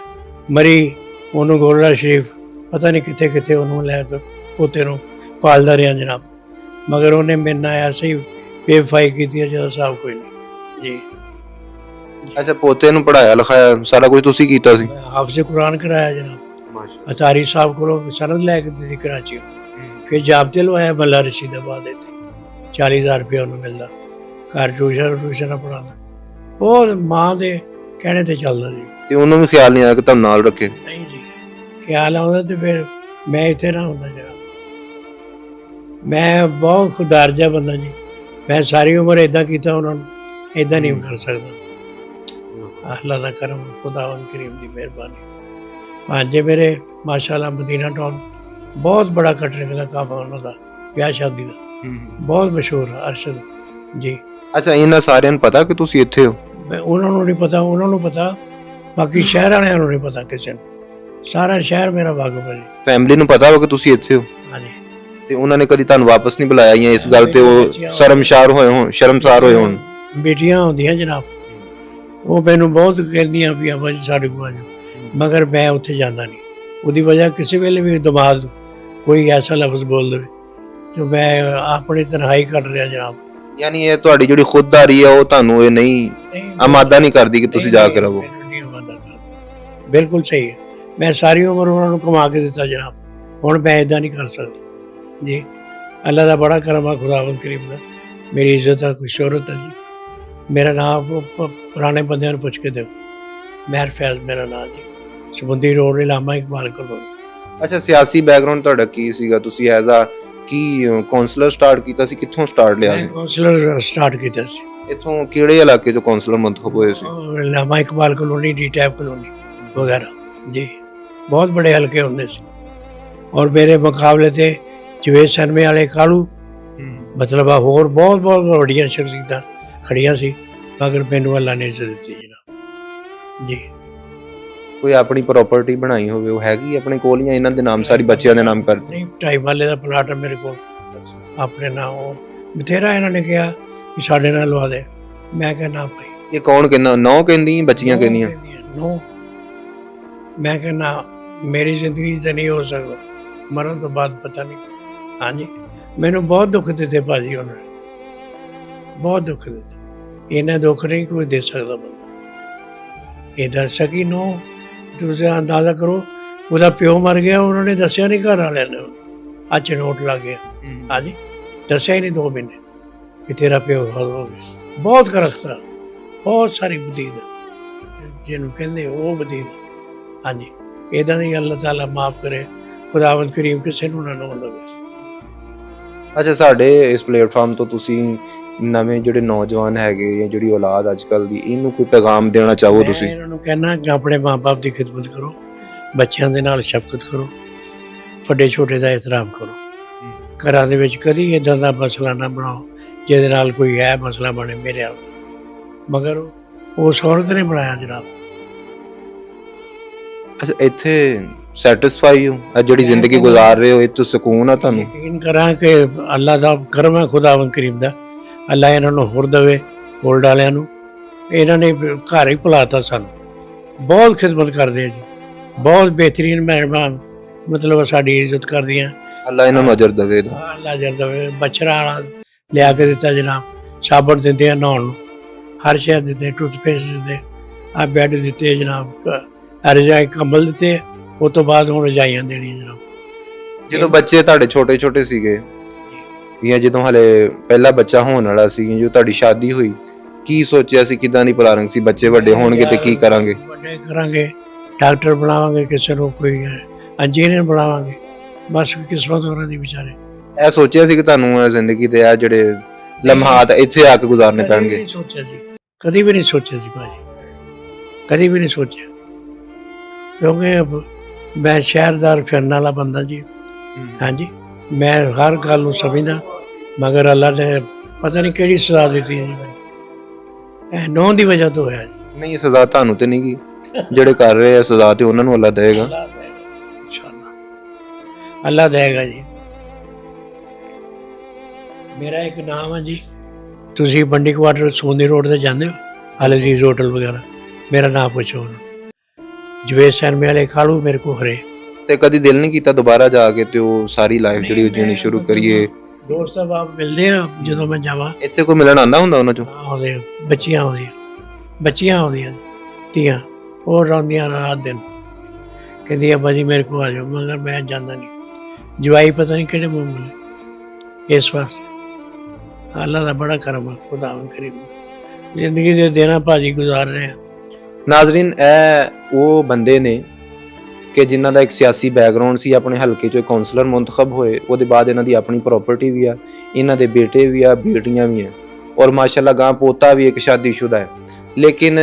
ਮਰੀ, ਉਹਨੂੰ ਗੋਲੜਾ ਸ਼ਰੀਫ ਪਤਾ ਨਹੀਂ ਕਿੱਥੇ ਕਿੱਥੇ ਉਹਨੂੰ ਲੈ ਕੇ ਪੋਤੇ ਨੂੰ ਪਾਲਦਾ ਰਿਹਾ ਜਨਾਬ, ਮਗਰ ਉਹਨੇ ਮੇਰੇ ਨਾਲ ਐਸੇ ਹੀ ਬੇਵਫਾਈ ਕੀਤੀ ਹੈ ਜਿਹਦਾ ਹਿਸਾਬ ਕੋਈ ਨਹੀਂ ਜੀ। ਅੱਛਾ, ਪੋਤੇ ਨੂੰ ਪੜਾਇਆ ਲਿਖਾਇਆ ਸਾਰਾ ਕੁਝ ਤੁਸੀਂ ਕੀਤਾ ਸੀ? ਮੈਂ ਹਾਫਿਜ਼ ਕੁਰਾਨ ਕਰਾਇਆ ਜਨਾਬ, ਅਤਾਰੀ ਸਾਹਿਬ ਕੋਲੋਂ ਸਨਦ ਲੈ ਕੇ ਦਿੱਤੀ ਕਰਾਚੀ, ਫਿਰ ਜਾਬਤੇ ਲਵਾਇਆ ਮੱਲਾ ਰਸ਼ੀਦਾਬਾਦ, ਇੱਥੇ 40,000 ਰੁਪਏ ਉਹਨੂੰ ਮਿਲਦਾ, ਘਰ ਟਿਊਸ਼ਨ ਪੜਾਉਂਦਾ, ਬਹੁਤ ਮਾਂ ਦੇ ਕਹਿਣੇ ਤੇ ਚੱਲਦਾ ਜੀ। ਤੇ ਉਹਨੂੰ ਵੀ ਖਿਆਲ ਨਹੀਂ ਆਇਆ ਕਿ ਤੁਹਾਨੂੰ ਨਾਲ ਰੱਖੇ? ਨਹੀਂ ਜੀ, ਖਿਆਲ ਆਉਂਦਾ ਤੇ ਫਿਰ ਮੈਂ ਇੱਥੇ ਨਾ ਹੁੰਦਾ ਜਨਾਬ। ਮੈਂ ਬਹੁਤ ਖੁਦਾਰ ਜਿਹਾ ਬੰਦਾ ਜੀ, ਮੈਂ ਸਾਰੀ ਉਮਰ ਇੱਦਾਂ ਕੀਤਾ, ਉਹਨਾਂ ਨੂੰ ਇੱਦਾਂ ਨਹੀਂ ਕਰ ਸਕਦਾ। ਅੱਲਾਹ ਦਾ ਕਰਮ, ਖੁਦਾਵੰਦ ਕਰੀਮ ਦੀ ਮਿਹਰਬਾਨੀ। ਭਾਂਜੇ ਮੇਰੇ ਮਾਸ਼ਾਅੱਲਾ ਮਦੀਨਾ ਟਾਊਨ ਬਹੁਤ ਬੜਾ ਕਟਰਿੰਗ ਦਾ ਕੰਮ ਹੈ ਉਹਨਾਂ ਦਾ, ਵਿਆਹ ਸ਼ਾਦੀ ਦਾ ਬਹੁਤ ਮਸ਼ਹੂਰ ਅਰਸ਼ਦ ਜੀ। ਅੱਛਾ, ਇਹਨਾਂ ਸਾਰਿਆਂ ਨੂੰ ਪਤਾ ਕਿ ਤੁਸੀਂ ਇੱਥੇ ਹੋ? ਉਹਨਾਂ ਨੂੰ ਨਹੀਂ ਪਤਾ, ਉਹਨਾਂ ਨੂੰ ਪਤਾ, ਬਾਕੀ ਸ਼ਹਿਰ ਵਾਲਿਆਂ ਨੂੰ ਨਹੀਂ ਪਤਾ ਕਿਸੇ ਨੂੰ, ਸਾਰਾ ਸ਼ਹਿਰ ਮੇਰਾ ਵਾਕਫ ਹੈ ਜੀ। ਫੈਮਿਲੀ ਨੂੰ ਪਤਾ ਹੋ ਕਿ ਤੁਸੀਂ ਇੱਥੇ ਹੋ? ਹਾਂਜੀ। ਤੇ ਉਹਨਾਂ ਨੇ ਕਦੀ ਤੁਹਾਨੂੰ ਵਾਪਸ ਨਹੀਂ ਬੁਲਾਇਆ ਜਾਂ ਇਸ ਗੱਲ ਤੇ ਉਹ ਸ਼ਰਮਸਾਰ ਹੋਏ ਹੋਣ? ਬੇਟੀਆਂ ਹੁੰਦੀਆਂ ਜਨਾਬ, ਉਹ ਮੈਨੂੰ ਬਹੁਤ ਕਹਿੰਦੀਆਂ ਵੀ ਆਪਾਂ ਜੀ ਸਾਡੇ ਕੋਲ ਆ ਜਾਓ, ਮਗਰ ਮੈਂ ਉੱਥੇ ਜਾਂਦਾ ਨਹੀਂ। ਉਹਦੀ ਵਜ੍ਹਾ ਕਿਸੇ ਵੇਲੇ ਵੀ ਦਿਮਾਗ ਕੋਈ ਐਸਾ ਲਫ਼ਜ਼ ਬੋਲ ਦੇਵੇ ਤੇ ਮੈਂ ਆਪਣੀ ਤਨਹਾਈ ਕੱਢ ਰਿਹਾ ਜਨਾਬ। ਯਾਨੀ ਇਹ ਤੁਹਾਡੀ ਜਿਹੜੀ ਖੁਦਦਾਰੀ ਹੈ ਉਹ ਤੁਹਾਨੂੰ ਇਹ ਨਹੀਂ ਆਮਾਦਾ ਨਹੀਂ ਕਰਦੀ ਕਿ ਤੁਸੀਂ ਜਾ ਕੇ ਰਹੋ? ਬਿਲਕੁਲ ਸਹੀ ਹੈ। ਮੈਂ ਸਾਰੀ ਉਮਰ ਉਹਨਾਂ ਨੂੰ ਕਮਾ ਕੇ ਦਿੱਤਾ ਜਨਾਬ, ਹੁਣ ਮੈਂ ਇਦਾਂ ਨਹੀਂ ਕਰ ਸਕਦਾ ਜੀ। ਅੱਲਾ ਦਾ ਬੜਾ ਕਰਮ ਆ, ਖੁਦਾਵੰਦ ਕਰੀਮ ਦਾ, ਮੇਰੀ ਇੱਜ਼ਤ ਆ, ਕੋਈ ਸ਼ੋਹਰਤ ਹੈ ਜੀ। ਮੇਰਾ ਨਾਮ ਪੁਰਾਣੇ ਬੰਦਿਆਂ ਨੂੰ ਪੁੱਛ ਕੇ ਦੇਖੋ, ਮਹਿਰ ਫੈਜ਼ ਮੇਰਾ ਨਾਮ ਜੀ, ਸਮੁੰਦਰੀ ਰੋਡ ਇਲਾਮਾ ਇਕਬਾਲ ਕਲੋਨੀ। ਅੱਛਾ, ਸਿਆਸੀ ਬੈਕਗ੍ਰਾਉਂਡ ਤੁਹਾਡਾ ਕੀ ਸੀਗਾ? ਤੁਸੀਂ as a Ki councillor start ਕੀਤਾ ਸੀ? ਕਿੱਥੋਂ ਸਟਾਰਟ ਲਿਆ ਮੈਂ ਸੀ? ਕਾਉਂਸਲਰ ਸਟਾਰਟ ਕੀਤਾ ਸੀ ਇੱਥੋਂ ਕਿਹੜੇ ਇਲਾਕੇ ਤੋਂ ਕਾਉਂਸਲਰ ਮੰਤਖਬ ਹੋਏ ਸੀ? ਇਲਾਮਾ ਇਕਬਾਲ ਕਲੋਨੀ, ਡੀ ਟੈਪ ਕਲੋਨੀ ਵਗੈਰਾ ਜੀ। ਬਹੁਤ ਬੜੇ ਹਲਕੇ ਹੁੰਦੇ ਸੀ, ਔਰ ਮੇਰੇ ਮੁਕਾਬਲੇ ਤੇ ਜਵੇਦ ਸ਼ਰਮੇ ਵਾਲੇ ਕਾਲੂ, ਮਤਲਬ ਆ ਹੋਰ ਬਹੁਤ ਬਹੁਤ ਵੱਡੀਆਂ ਸ਼ਖਸੀਅਤਾਂ ਖੜੀਆਂ ਸੀ, ਮਗਰ ਮੈਨੂੰ ਅੱਲਾ ਨੇ ਇੱਜ਼ਤ ਦਿੱਤੀ ਜਨਾਬ ਜੀ। ਕੋਈ ਆਪਣੀ ਪ੍ਰਾਪਰਟੀ ਬਣਾਈ ਹੋਵੇ, ਉਹ ਹੈਗੀ ਆਪਣੇ ਕੋਲ ਜਾਂ ਇਹਨਾਂ ਦੇ ਨਾਮ ਸਾਰੀ ਬੱਚਿਆਂ ਦੇ ਨਾਮ ਕਰਦੇ? ਨਹੀਂ, 2.5 ਮਰਲੇ ਦਾ ਪਲਾਟ ਹੈ ਮੇਰੇ ਕੋਲ ਆਪਣੇ ਨਾਮ। ਉਹ ਬਥੇਰਾ ਇਹਨਾਂ ਨੇ ਕਿਹਾ ਕਿ ਸਾਡੇ ਨਾਲ ਲਵਾ ਦੇ, ਮੈਂ ਕਿਹਾ ਨਾ ਭਾਈ। ਇਹ ਕੌਣ ਕਹਿੰਦਾ? ਨੌ ਕਹਿੰਦੀ, ਬੱਚੀਆਂ ਕਹਿੰਦੀਆਂ? ਨੋ, ਮੈਂ ਕਿਹਾ ਨਾ, ਮੇਰੀ ਜ਼ਿੰਦਗੀ 'ਚ ਨਹੀਂ ਹੋ ਸਕਦਾ, ਮਰਨ ਤੋਂ ਬਾਅਦ ਪਤਾ ਨਹੀਂ। ਹਾਂਜੀ, ਮੈਨੂੰ ਬਹੁਤ ਦੁੱਖ ਦਿੱਤੇ ਭਾਜੀ ਉਹਨਾਂ ਨੇ, ਬਹੁਤ ਦੁੱਖ ਦਿੱਤੇ। ਇਹਨਾਂ ਦੁੱਖ ਨਹੀਂ ਕੋਈ ਦੇ ਸਕਦਾ ਬੰਦਾ। ਇਹ ਦੱਸ ਸਕੀ ਨੋ, ਤੁਸੀਂ ਅੰਦਾਜ਼ਾ ਕਰੋ, ਉਹਦਾ ਪਿਓ ਮਰ ਗਿਆ, ਉਹਨਾਂ ਨੇ ਦੱਸਿਆ ਨਹੀਂ ਘਰ ਵਾਲਿਆਂ ਨੇ, ਅੱਜ ਨੋਟ ਲੱਗ ਗਿਆ। ਹਾਂਜੀ, ਦੱਸਿਆ ਹੀ ਨਹੀਂ 2 ਮਹੀਨੇ ਕਿ ਤੇਰਾ ਪਿਓ ਹੋ ਗਿਆ। ਬਹੁਤ ਕਰਖਤਾ, ਬਹੁਤ ਸਾਰੀ ਬਦੀਦ ਜਿਹਨੂੰ ਕਹਿੰਦੇ ਉਹ ਬਦੀਦ। ਹਾਂਜੀ, ਇੱਦਾਂ ਦੀ ਅੱਲਾਹ ਤਾਲਾ ਮਾਫ ਕਰੇ, ਖੁਦਾਵੰਦ ਕਰੀਮ ਕਿਸੇ ਨੂੰ ਨਾ ਲਵੇ। ਅੱਛਾ, ਸਾਡੇ ਇਸ ਪਲੇਟਫਾਰਮ ਤੋਂ ਤੁਸੀਂ ਨਵੇਂ ਜਿਹੜੇ ਨੌਜਵਾਨ ਹੈਗੇ ਜਾਂ ਜਿਹੜੀ ਔਲਾਦ ਅੱਜ ਕੱਲ੍ਹ ਦੀ, ਇਹਨੂੰ ਕੋਈ ਪੈਗਾਮ ਦੇਣਾ ਚਾਹੋ ਤੁਸੀਂ? ਮੈਂ ਇਹਨਾਂ ਨੂੰ ਕਹਿਣਾ ਕਿ ਆਪਣੇ ਮਾਂ-ਬਾਪ ਦੀ ਖਿਦਮਤ ਕਰੋ, ਬੱਚਿਆਂ ਦੇ ਨਾਲ ਸ਼ਫਕਤ ਕਰੋ, ਵੱਡੇ ਛੋਟੇ ਦਾ ਇਹਤਰਾਮ ਕਰੋ। ਘਰਾਂ ਦੇ ਵਿੱਚ ਕਦੀ ਇੱਦਾਂ ਦਾ ਮਸਲਾ ਨਾ ਬਣਾਓ ਜਿਹਦੇ ਨਾਲ ਕੋਈ ਹੈ ਮਸਲਾ ਬਣੇ ਮੇਰੇ ਨਾਲ, ਮਗਰ ਉਸ ਔਰਤ ਨੇ ਬਣਾਇਆ ਜਨਾਬ। ਅੱਛਾ, ਇੱਥੇ ਸੈਟੀਸਫਾਈ ਹੋ? ਜਿਹੜੀ ਜ਼ਿੰਦਗੀ ਗੁਜ਼ਾਰ ਰਹੇ ਹੋ, ਇਹ ਤੋਂ ਸਕੂਨ ਆ ਤੁਹਾਨੂੰ? ਯਕੀਨ ਕਰਾਂ ਕਿ ਅੱਲਾ ਦਾ ਕਰਮ ਹੈ, ਖੁਦਾਵੰਦ ਕਰੀਮ ਦਾ। ਅੱਲਾ ਇਹਨਾਂ ਨੂੰ ਹੋਰ ਦੇਵੇ, ਹੋਲਡ ਵਾਲਿਆਂ ਨੂੰ। ਇਹਨਾਂ ਨੇ ਘਰ ਹੀ ਭੁਲਾਤਾ ਸਾਨੂੰ, ਬਹੁਤ ਖਿਦਮਤ ਕਰਦੇ ਆ ਜੀ, ਬਹੁਤ ਬਿਹਤਰੀਨ ਮਹਿਮਾਨ, ਮਤਲਬ ਸਾਡੀ ਇੱਜ਼ਤ ਕਰਦੀਆਂ। ਅੱਲਾ ਇਹਨਾਂ ਨੂੰ ਅਜਰ ਦੇਵੇ। ਅੱਲਾ ਅਜਰ ਦੇਵੇ। ਬਛੜਾ ਵਾਲਾ ਲਿਆ ਕੇ ਦਿੱਤਾ ਜਨਾਬ, ਸਾਬਣ ਦਿੰਦੇ ਆ ਨਹਾਉਣ ਨੂੰ, ਹਰ ਸ਼ੈ ਦਿੱਤੇ, ਟੂਥਪੇਸਟ ਦਿੱਤੇ, ਆ ਬੈੱਡ ਦਿੱਤੇ ਜਨਾਬ, ਰਜਾਈ ਕੰਬਲ ਦਿੱਤੇ। ਉਸ ਤੋਂ ਬਾਅਦ ਹੁਣ ਰਜਾਈਆਂ ਦੇਣੀਆਂ ਜਨਾਬ। ਜਦੋਂ ਬੱਚੇ ਤੁਹਾਡੇ ਛੋਟੇ ਛੋਟੇ ਸੀਗੇ ਜਾਂ ਜਦੋਂ ਹਲੇ ਪਹਿਲਾ ਬੱਚਾ ਹੋਣ ਵਾਲਾ ਸੀ, ਜੋ ਤੁਹਾਡੀ ਸ਼ਾਦੀ ਹੋਈ, ਕੀ ਸੋਚਿਆ ਸੀ, ਕਿਦਾਂ ਦੀ ਪਲਾਨਿੰਗ ਸੀ? ਬੱਚੇ ਵੱਡੇ ਹੋਣਗੇ ਤੇ ਕੀ ਕਰਾਂਗੇ? ਵੱਡੇ ਕਰਾਂਗੇ, ਡਾਕਟਰ ਬਣਾਵਾਂਗੇ, ਕਿਸੇ ਨੂੰ ਕੋਈ ਇੰਜੀਨੀਅਰ ਬਣਾਵਾਂਗੇ, ਬਸ ਕਿਸਮਤ ਉਹਨਾਂ ਦੀ ਵਿਚਾਰੇ। ਇਹ ਸੋਚਿਆ ਸੀ ਕਿ ਤੁਹਾਨੂੰ ਜ਼ਿੰਦਗੀ ਦੇ ਆ ਜਿਹੜੇ ਲਮਹਾਤ ਇੱਥੇ ਆ ਕੇ ਗੁਜ਼ਾਰਨੇ ਪੈਣਗੇ? ਨਹੀਂ ਸੋਚਿਆ ਜੀ, ਕਦੀ ਵੀ ਨਹੀਂ ਸੋਚਿਆ ਜੀ ਭਾਜੀ, ਕਦੀ ਵੀ ਨਹੀਂ ਸੋਚਿਆ, ਕਿਉਂਕਿ ਮੈਂ ਸ਼ਹਿਰਦਾਰ ਫਿਰਨ ਵਾਲਾ ਬੰਦਾ ਜੀ। ਹਾਂਜੀ, ਮੈਂ ਹਰ ਗੱਲ ਨੂੰ ਸਮਝਦਾ, ਮਗਰ ਅੱਲਾ ਨੇ ਪਤਾ ਨਹੀਂ ਕਿਹੜੀ ਸਜ਼ਾ ਦਿੱਤੀ ਹੈ ਜੀ ਮੈਨੂੰ, ਇਹ ਨੌਂ ਦੀ ਵਜ੍ਹਾ ਤੋਂ ਹੋਇਆ ਜੀ। ਨਹੀਂ, ਸਜ਼ਾ ਤੁਹਾਨੂੰ ਤੇ ਨਹੀਂ ਗਈ, ਜਿਹੜੇ ਕਰ ਰਹੇ ਆ ਸਜ਼ਾ ਤੇ ਉਹਨਾਂ ਨੂੰ ਅੱਲਾ ਦੇਗਾ ਇਨਸ਼ਾਅੱਲਾ, ਅੱਲਾ ਦੇਗਾ ਜੀ। ਮੇਰਾ ਇੱਕ ਨਾਮ ਹੈ ਜੀ, ਤੁਸੀਂ ਬੰਡੀ ਕੁਆਟਰ ਸਮੁੰਦਰੀ ਰੋਡ ਤੇ ਜਾਂਦੇ ਹੋ, ਅਲ ਅਜ਼ੀਜ਼ ਹੋਟਲ ਵਗੈਰਾ, ਮੇਰਾ ਨਾਮ ਪੁੱਛੋ ਉਹਨੂੰ। ਜਵੇਦ ਸ਼ਰਮੇ ਵਾਲੇ ਕਾਲੂ ਮੇਰੇ ਕੋਲ ਹਰੇ। ਤੇ ਕਦੀ ਦਿਲ ਨਹੀਂ ਕੀਤਾ ਦੁਬਾਰਾ ਜਾ ਕੇ ਤੇ ਉਹ ਸਾਰੀ ਲਾਈਫ ਜਿਹੜੀ ਉਹ ਜੀਣੀ ਸ਼ੁਰੂ ਕਰੀਏ? ਦੋਸਤ ਸਾਹਿਬ ਮਿਲਦੇ ਆ ਜਦੋਂ ਮੈਂ ਜਾਵਾਂ, ਇੱਥੇ ਕੋਈ ਮਿਲਣ ਆਉਂਦਾ ਹੁੰਦਾ ਉਹਨਾਂ ਚੋਂ? ਆਉਂਦੇ, ਬੱਚੀਆਂ ਆਉਂਦੀਆਂ ਧੀਆਂ, ਉਹ ਰੋਂਦੀਆਂ ਰਾਤ ਦਿਨ, ਕਹਿੰਦੀਆਂ ਬਾਜੀ ਮੇਰੇ ਕੋਲ ਆ ਜਾਓ, ਮਗਰ ਮੈਂ ਜਾਂਦਾ ਨਹੀਂ, ਜਵਾਈ ਪਤਾ ਨਹੀਂ ਕਿਹੜੇ ਮੂੰਹ ਮਿਲੇ। ਇਸ ਵਾਸਤੇ ਅੱਲਾ ਦਾ ਬੜਾ ਕਰਮ ਹੈ, ਖੁਦਾਵੰਦ ਕਰੀਮ ਦਾ। ਜ਼ਿੰਦਗੀ ਦੇ ਦੇਣਾ ਭਾਜੀ ਗੁਜ਼ਾਰ ਰਹੇ ਆ। ਨਾਜ਼ਰੀਨ, ਇਹ ਉਹ ਬੰਦੇ ਨੇ ਕਿ ਜਿਨ੍ਹਾਂ ਦਾ ਇੱਕ ਸਿਆਸੀ ਬੈਕਗ੍ਰਾਉਂਡ ਸੀ, ਆਪਣੇ ਹਲਕੇ 'ਚੋਂ ਕਾਉਂਸਲਰ ਮੁੰਤਖਬ ਹੋਏ, ਉਹਦੇ ਬਾਅਦ ਇਹਨਾਂ ਦੀ ਆਪਣੀ ਪ੍ਰਾਪਰਟੀ ਵੀ ਆ, ਇਹਨਾਂ ਦੇ ਬੇਟੇ ਵੀ ਆ, ਬੇਟੀਆਂ ਵੀ ਆ, ਔਰ ਮਾਸ਼ਾਅੱਲਾ ਗਾਂ ਪੋਤਾ ਵੀ ਇੱਕ ਸ਼ਾਦੀशुदा ਹੈ। ਲੇਕਿਨ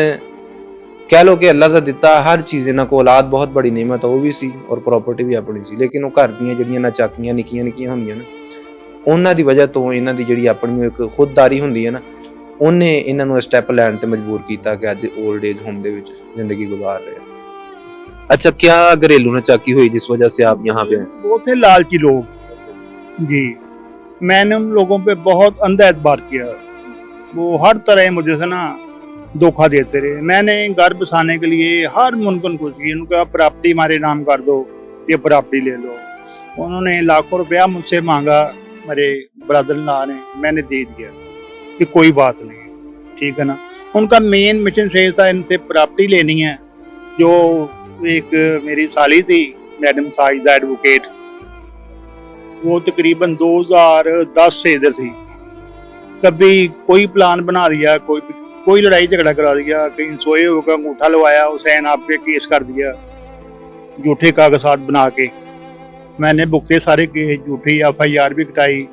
ਕਹਿ ਲੋ ਕਿ ਅੱਲਾ ਦਾ ਦਿੱਤਾ ਹਰ ਚੀਜ਼, ਇਹਨਾਂ ਕੋਲ ਔਲਾਦ ਬਹੁਤ ਬੜੀ ਨਿਮਤ ਉਹ ਵੀ ਸੀ, ਔਰ ਪ੍ਰਾਪਰਟੀ ਵੀ ਆਪਣੀ ਸੀ। ਲੇਕਿਨ ਉਹ ਘਰ ਦੀਆਂ ਜਿਹੜੀਆਂ ਨਾਚਾਕੀਆਂ ਨਿੱਕੀਆਂ ਨਿੱਕੀਆਂ ਹੁੰਦੀਆਂ ਨਾ, ਉਹਨਾਂ ਦੀ ਵਜ੍ਹਾ ਤੋਂ ਇਹਨਾਂ ਦੀ ਜਿਹੜੀ ਆਪਣੀ ਇੱਕ ਖੁਦਦਾਰੀ ਹੁੰਦੀ ਹੈ ਨਾ, ਉਹਨੇ ਇਹਨਾਂ ਨੂੰ ਸਟੈਪ ਲੈਣ ਤੇ ਮਜਬੂਰ ਕੀਤਾ ਕਿ ਅੱਜ ओल्ड एज होम ਦੇ ਵਿੱਚ ਜ਼ਿੰਦਗੀ ਗੁਜ਼ਾਰ ਰਹੇ। अच्छा, क्या घरेलू नाचाकी हुई जिस वजह से आप यहाँ पे हैं? वो थे लालची लोग जी। मैंने उन लोगों पे बहुत अंधा एतबार किया, वो हर तरह मुझे से ना धोखा देते रहे। मैंने घर बसाने के लिए हर मुमकिन कुछ की, उनको प्रॉपर्टी हमारे नाम कर दो, ये प्रॉपर्टी ले लो। उन्होंने लाखों रुपया मुझसे मांगा, मेरे ब्रदर ला ने, मैंने दे दिया कि कोई बात नहीं, ठीक है ना। उनका मेन मिशन सही था, इनसे प्रॉपर्टी लेनी है, जो एक मेरी साली थी मैडम साजिदा एडवोकेट, वो तकरीबन 2010 से इधर थी। कभी कोई प्लान बना दिया, कोई लड़ाई झगड़ा करा दिया, कहीं सोए होकर अंगूठा लगवाया, हुसैन आप पे केस कर दिया झूठे कागजात बना के। मैंने भुगते सारे केस, झूठी FIR भी कटाई,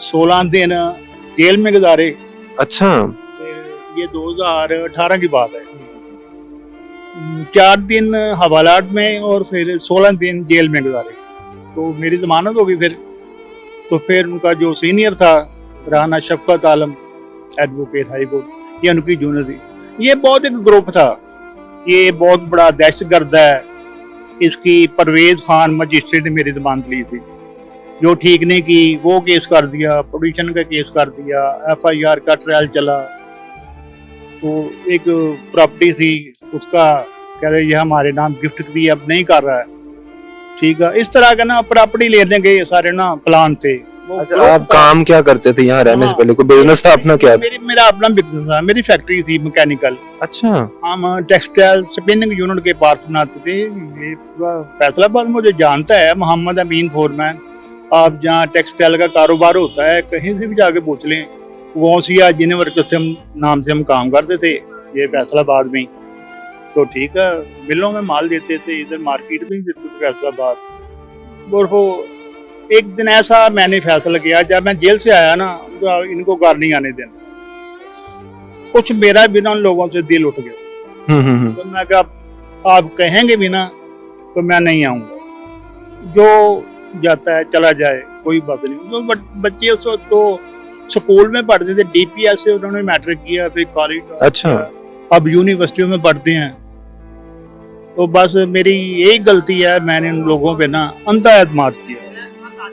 16 दिन जेल में गुजारे। अच्छा, ये 2018 की बात है। 4 दिन हवालात में और फिर 16 दिन जेल में गुजारे। तो मेरी जमानत होगी फिर। तो फिर उनका जो सीनियर था राना शफकत आलम एडवोकेट हाई कोर्ट, ये उनकी जूनियर थी। ये बहुत एक ग्रुप था, ये बहुत बड़ा दहशतगर्द है। इसकी परवेज खान मजिस्ट्रेट ने मेरी जमानत ली थी, जो ठीक नहीं की वो केस कर दिया, प्रोडिशन का केस कर दिया, FIR का ट्रायल चला। तो एक प्रॉपर्टी थी उसका कह रहे ये हमारे नाम गिफ्ट दी, अब नहीं कर रहा है, ठीक है। इस तरह का ना प्रॉपर्टी लेने के सारे ना प्लान थे। अच्छा, आप काम क्या करते थे यहाँ रहने से पहले? कोई बिजनेस था अपना क्या? मेरा अपना बिजनेस था, मेरी फैक्ट्री थी मैकेनिकल। अच्छा, हम टेक्सटाइल स्पिनिंग यूनिट के पार्ट्स बनाते थे। ये पूरा फैसलाबाद मुझे जानता है, मोहम्मद अमीन फोरमैन। आप जहाँ टेक्सटाइल का कारोबार होता है कहीं से भी जाके पूछ लें, गौसिया जिनेवर से हम नाम से हम काम करते थे, ये फैसलाबाद में। तो ठीक है, मिलों में माल देते थे, इधर मार्केट में ही देते थे फैसलाबाद। और वो एक दिन ऐसा मैंने फैसला किया, जब मैं जेल से आया ना, तो इनको घर नहीं आने देना। कुछ मेरा भी ना उन लोगों से दिल उठ गया। तो मैं कहा आप कहेंगे भी ना तो मैं नहीं आऊंगा, जो जाता है चला जाए, कोई बात नहीं। तो बच्चे उस वक्त तो स्कूल में पढ़ते थे, DPS से उन्होंने मैट्रिक किया, फिर कॉलेज, अच्छा, अब यूनिवर्सिटियों में पढ़ते हैं। तो बस मेरी यही गलती है, मैंने उन लोगों पे ना अंधा एतमाद किया,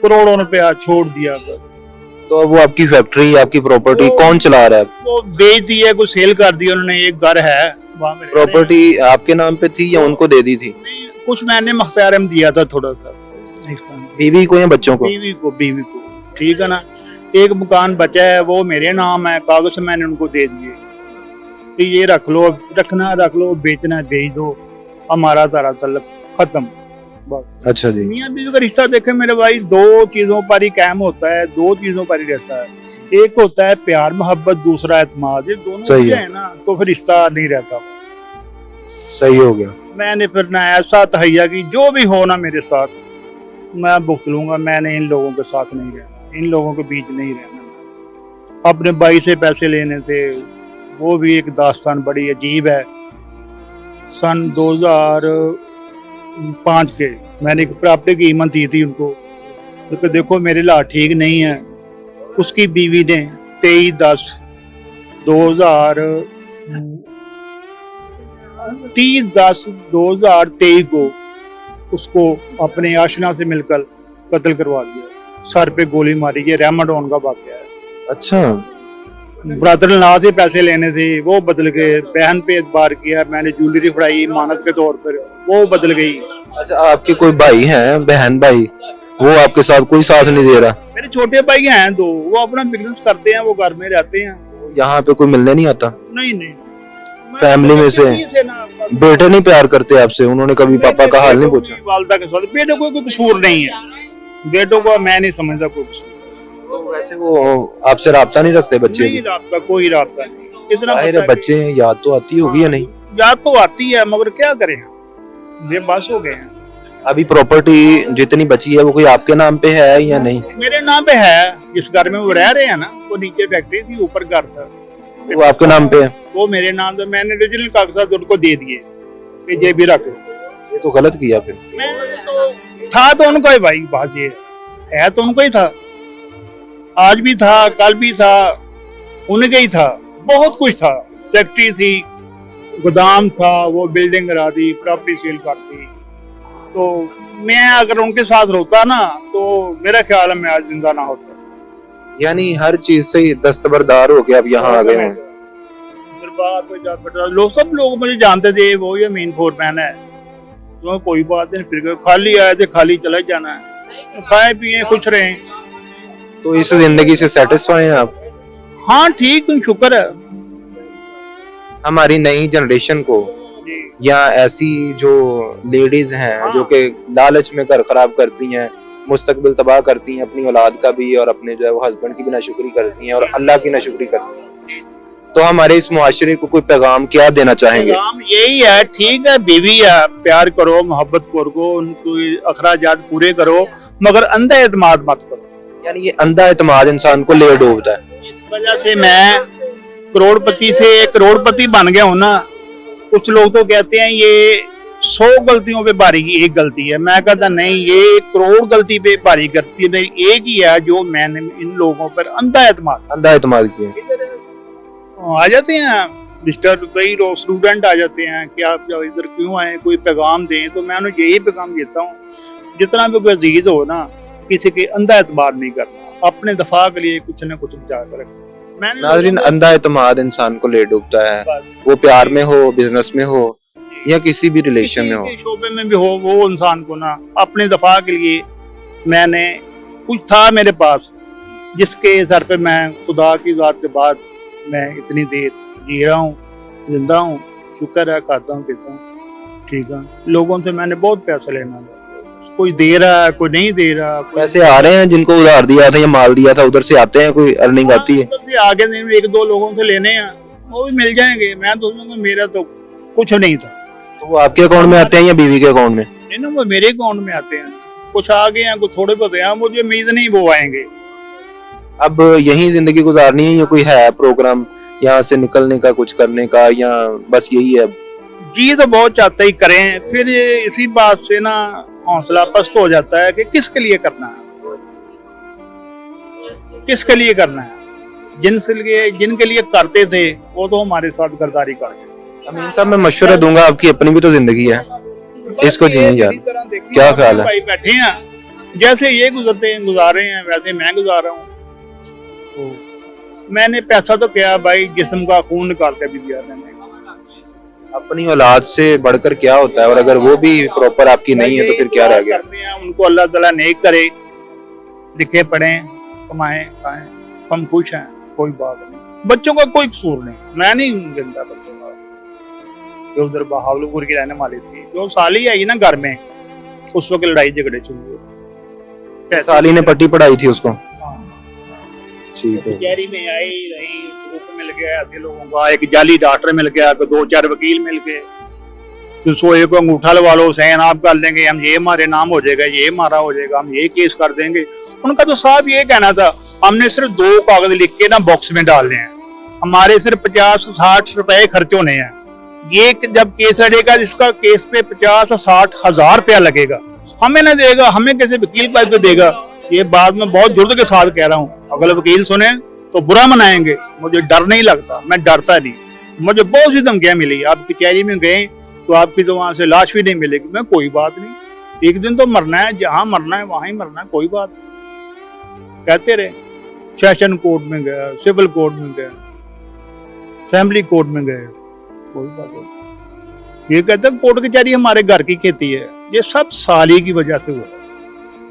करोड़ों रुपया छोड़ दिया। तो अब वो आपकी फैक्ट्री, आपकी प्रॉपर्टी कौन चला रहा है? वो बेच दी है, कोई सेल कर दिया उन्होंने। एक घर है वहाँ में, प्रॉपर्टी आपके नाम पे थी या उनको दे दी थी? कुछ मैंने मुख्तियार में दिया था थोड़ा सा, बीवी को या बच्चों को? बीवी को, ठीक है ना। एक मकान बचा है, वो मेरे नाम है, कागज मैंने उनको दे दिए कि ये रख लो, रखना रख लो, बेचना बेच दो, हमारा तारा तल्लक खत्म, बस। अच्छा जी। मियां बीवी का रिश्ता देखे मेरे भाई, 2 चीजों पर ही कायम होता है, 2 चीजों पर ही रहता है। एक होता है प्यार मोहब्बत, दूसरा एतमाद। ये दोनों सही है ना, तो फिर रिश्ता नहीं रहता। सही हो गया। मैंने फिर ना ऐसा तहैया कि जो भी हो ना मेरे साथ मैं भुगत लूंगा। मैंने इन लोगों के साथ नहीं रहना, इन लोगों के बीच नहीं रहना। अपने भाई से पैसे लेने थे, वो भी एक दास्तान बड़ी अजीब है। सन 2005 के मैंने एक प्रॉपर्टी की कीमत दी थी उनको, तो देखो मेरे लाल ठीक नहीं है। उसकी बीवी ने 30/10/2023 को उसको अपने आशना से मिलकर कत्ल करवा दिया, सर पे गोली मारी। ये रहमडोन का वाकया है। अच्छा, ब्रदर ला से पैसे लेने थे, वो बदल गए। बहन पे एतबार किया, मैंने ज्वेलरी फड़ाई मानत के तौर पर, वो बदल गई। अच्छा, आपके कोई भाई हैं, बहन भाई, वो आपके साथ कोई साथ नहीं दे रहा? मेरे छोटे भाई हैं 2, वो अपना बिजनेस करते हैं, वो घर में रहते हैं। यहाँ पे कोई मिलने नहीं आता? नहीं, फैमिली में से बेटे नहीं प्यार करते आपसे? उन्होंने कभी पापा का हाल नहीं पूछा? वालदा के साथ बेटे को कोई कसूर नहीं है, बेटों को मैं नहीं समझता कोई कसूर। तो वैसे वो आपसे राब्ता नहीं रखते बच्चे? नहीं राब्ता, कोई राब्ता नहीं। इतना बच्चे हैं, याद तो आती होगी या नहीं? याद तो आती है, मगर क्या करें, बेबस हो गए हैं। अभी प्रॉपर्टी जितनी बची है वो कोई आपके नाम पे है या नहीं? मेरे नाम पे है। जिस घर में वो रह रहे हैं ना, वो नीचे फैक्ट्री थी, ऊपर घर था, वो आपके नाम पे है? वो मेरे नाम पे। मैंने ओरिजिनल कागजात उनको दे दिए कि ये भी रख लो। ये तो गलत किया फिर। मैं तो था तो उनको ही भाई, बात ये है तो उनको ही था, आज भी था, कल भी था, उनके ही था। बहुत कुछ था, फैक्ट्री थी, गोदाम था, वो बिल्डिंग करा दी, प्रॉपर्टी सेल कर दी। तो मैं अगर उनके साथ रहता ना, तो मेरा ख्याल है मैं आज जिंदा ना होता। यानी हर चीज से दस्तबरदार हो के आप यहाँ आ गए हैं? लोग, सब लोग मुझे जानते थे, वो ये मेन फोरमैन है, तो कोई बात नहीं। फिर खाली आए थे, खाली चला जाना है, खाए पिए खुश रहे। तो इस जिंदगी से सेटिस्फाई हैं आप? हाँ ठीक, शुक्र है। हमारी नई जनरेशन को या ऐसी जो लेडीज हैं जो कि लालच में घर खराब करती हैं, मुस्तकबिल तबाह करती हैं, अपनी औलाद का भी और अपने जो है वो हस्बैंड की भी नाशुक्री करती हैं और अल्लाह की नाशुक्री करती हैं, तो हमारे इस मुआशरे को कोई पैगाम क्या देना चाहेंगे? पैगाम यही है, ठीक है बीवी है, प्यार करो, मोहब्बत करो, उनको अखराजात पूरे करो, मगर अंधा एतमाद मत करो। यानी ये अंधा एतमाद इंसान को ले डूबता है। इस वजह से मैं करोड़पति से करोड़पति बन गया हूं ना। कुछ लोग तो कहते हैं ये 100 गलतियों पे बारी की एक गलती है, मैं कहता नहीं, ये करोड़ गलती पे बारी करती है, मेरी एक ही है जो मैंने इन लोगों पर अंधा एतमाद किया। आ जाते हैं मिस्टर, कई लोग स्टूडेंट आ जाते हैं कि आप इधर क्यों आए, कोई पैगाम दें, तो मैं उन्हें यही पैगाम देता हूँ, जितना भी कोई अजीज हो ना, किसी के अंधा एतमाद नहीं करना, अपने दफा के लिए कुछ ना कुछ बचा कर रखें। नाज़रीन, अंधा एतमाद इंसान को ले डूबता है, वो प्यार में हो, बिजनेस में हो या किसी भी रिलेशन में हो, शोबे में भी हो, वो इंसान को ना अपने दफा के लिए, मैंने कुछ था मेरे पास जिसके सर पे मैं खुदा की जात के बाद मैं इतनी देर जी रहा हूँ, जिंदा हूँ, शुक्र है, खाता हूँ, पीता हूँ, ठीक है। लोगों से मैंने बहुत पैसा लेना था, कोई दे रहा है, कोई नहीं दे रहा। पैसे आ रहे हैं जिनको उधार दिया था या माल दिया था, उधर से आते हैं, कोई अर्निंग आती है? उधर से आगे दिन एक दो लोगों से लेने हैं, वो भी मिल जाएंगे। मैं तो समझूंगा मेरा तो कुछ नहीं था। तो वो आपके अकाउंट में आते हैं या बीवी के अकाउंट में? नहीं ना, वो मेरे अकाउंट में आते हैं, कुछ आ गए हैं, कुछ थोड़े बहुत हैं, मुझे उम्मीद नहीं वो आएंगे। अब यही जिंदगी गुजारनी है या कोई है प्रोग्राम यहाँ से निकलने का, कुछ करने का, या बस यही है? जी तो बहुत चाहते ही करें, फिर इसी बात से ना हौसला पस्त हो जाता है कि किसके लिए करना है, किसके लिए करना है। जिनके लिए करते थे वो तो हमारे साथ गद्दारी कर गए। अमीन साहब, मैं मशवरा दूंगा, आपकी अपनी भी तो जिंदगी है, इसको जिए यार। क्या ख्याल है? भाई बैठे हैं, जैसे ये गुजारे हैं वैसे मैं गुजार रहा हूँ। तो मैंने पैसा तो क्या भाई, जिस्म का खून निकाल के भी दिया मैंने। अपनी औलाद से बढ़कर क्या होता है, और अगर वो भी प्रॉपर आपकी नहीं है तो फिर क्या रह गया? उनको अल्लाह ताला नेक करे, लिखे पढ़े, कमाए खाएं, हम खुश हैं, कोई बात नहीं। बच्चों का कोई कसूर नहीं, मैं नहीं गिनता बच्चों का। जो उधर बहावलपुर की रहने वाली थी, जो साली आई ना घर में, उस वक्त लड़ाई झगड़े चल रहे। साली ने पट्टी पढ़ाई थी उसको? ठीक है। कचहरी में आई रही, ग्रुप मिल गया ऐसे लोगों का, एक जाली डॉक्टर मिल गया, 2-4 वकील मिल गए, तो सोए को अंगूठा लगा लो, सैन आप कर लेंगे, हम ये हमारे नाम हो जाएगा, ये हमारा हो जाएगा, हम ये केस कर देंगे। उनका तो साहब ये कहना था, हमने सिर्फ 2 कागज लिख के ना बॉक्स में डालने हैं, हमारे सिर्फ 50-60 रुपए खर्च होने हैं। ये जब केस लड़ेगा, इसका केस पे 50-60 हजार रुपया लगेगा, हमें ना देगा, हमें कैसे वकील पाइप को देगा। ये बात मैं बहुत जुर्द के साथ कह रहा हूँ, अगर वकील सुने तो बुरा मनाएंगे, मुझे डर नहीं लगता, मैं डरता नहीं। मुझे बहुत सी धमकियां मिली, आप कचहरी में गए तो आपकी तो वहां से लाश भी नहीं मिलेगी। मैं कोई बात नहीं, एक दिन तो मरना है, जहां मरना है वहां ही मरना है, कोई बात नहीं। कहते रहे, सेशन कोर्ट में गया, सिविल कोर्ट में गया, फैमिली कोर्ट में गए, कोई बात नहीं। ये कहते कोर्ट कचहरी हमारे घर की खेती है, ये सब साली की वजह से हुआ,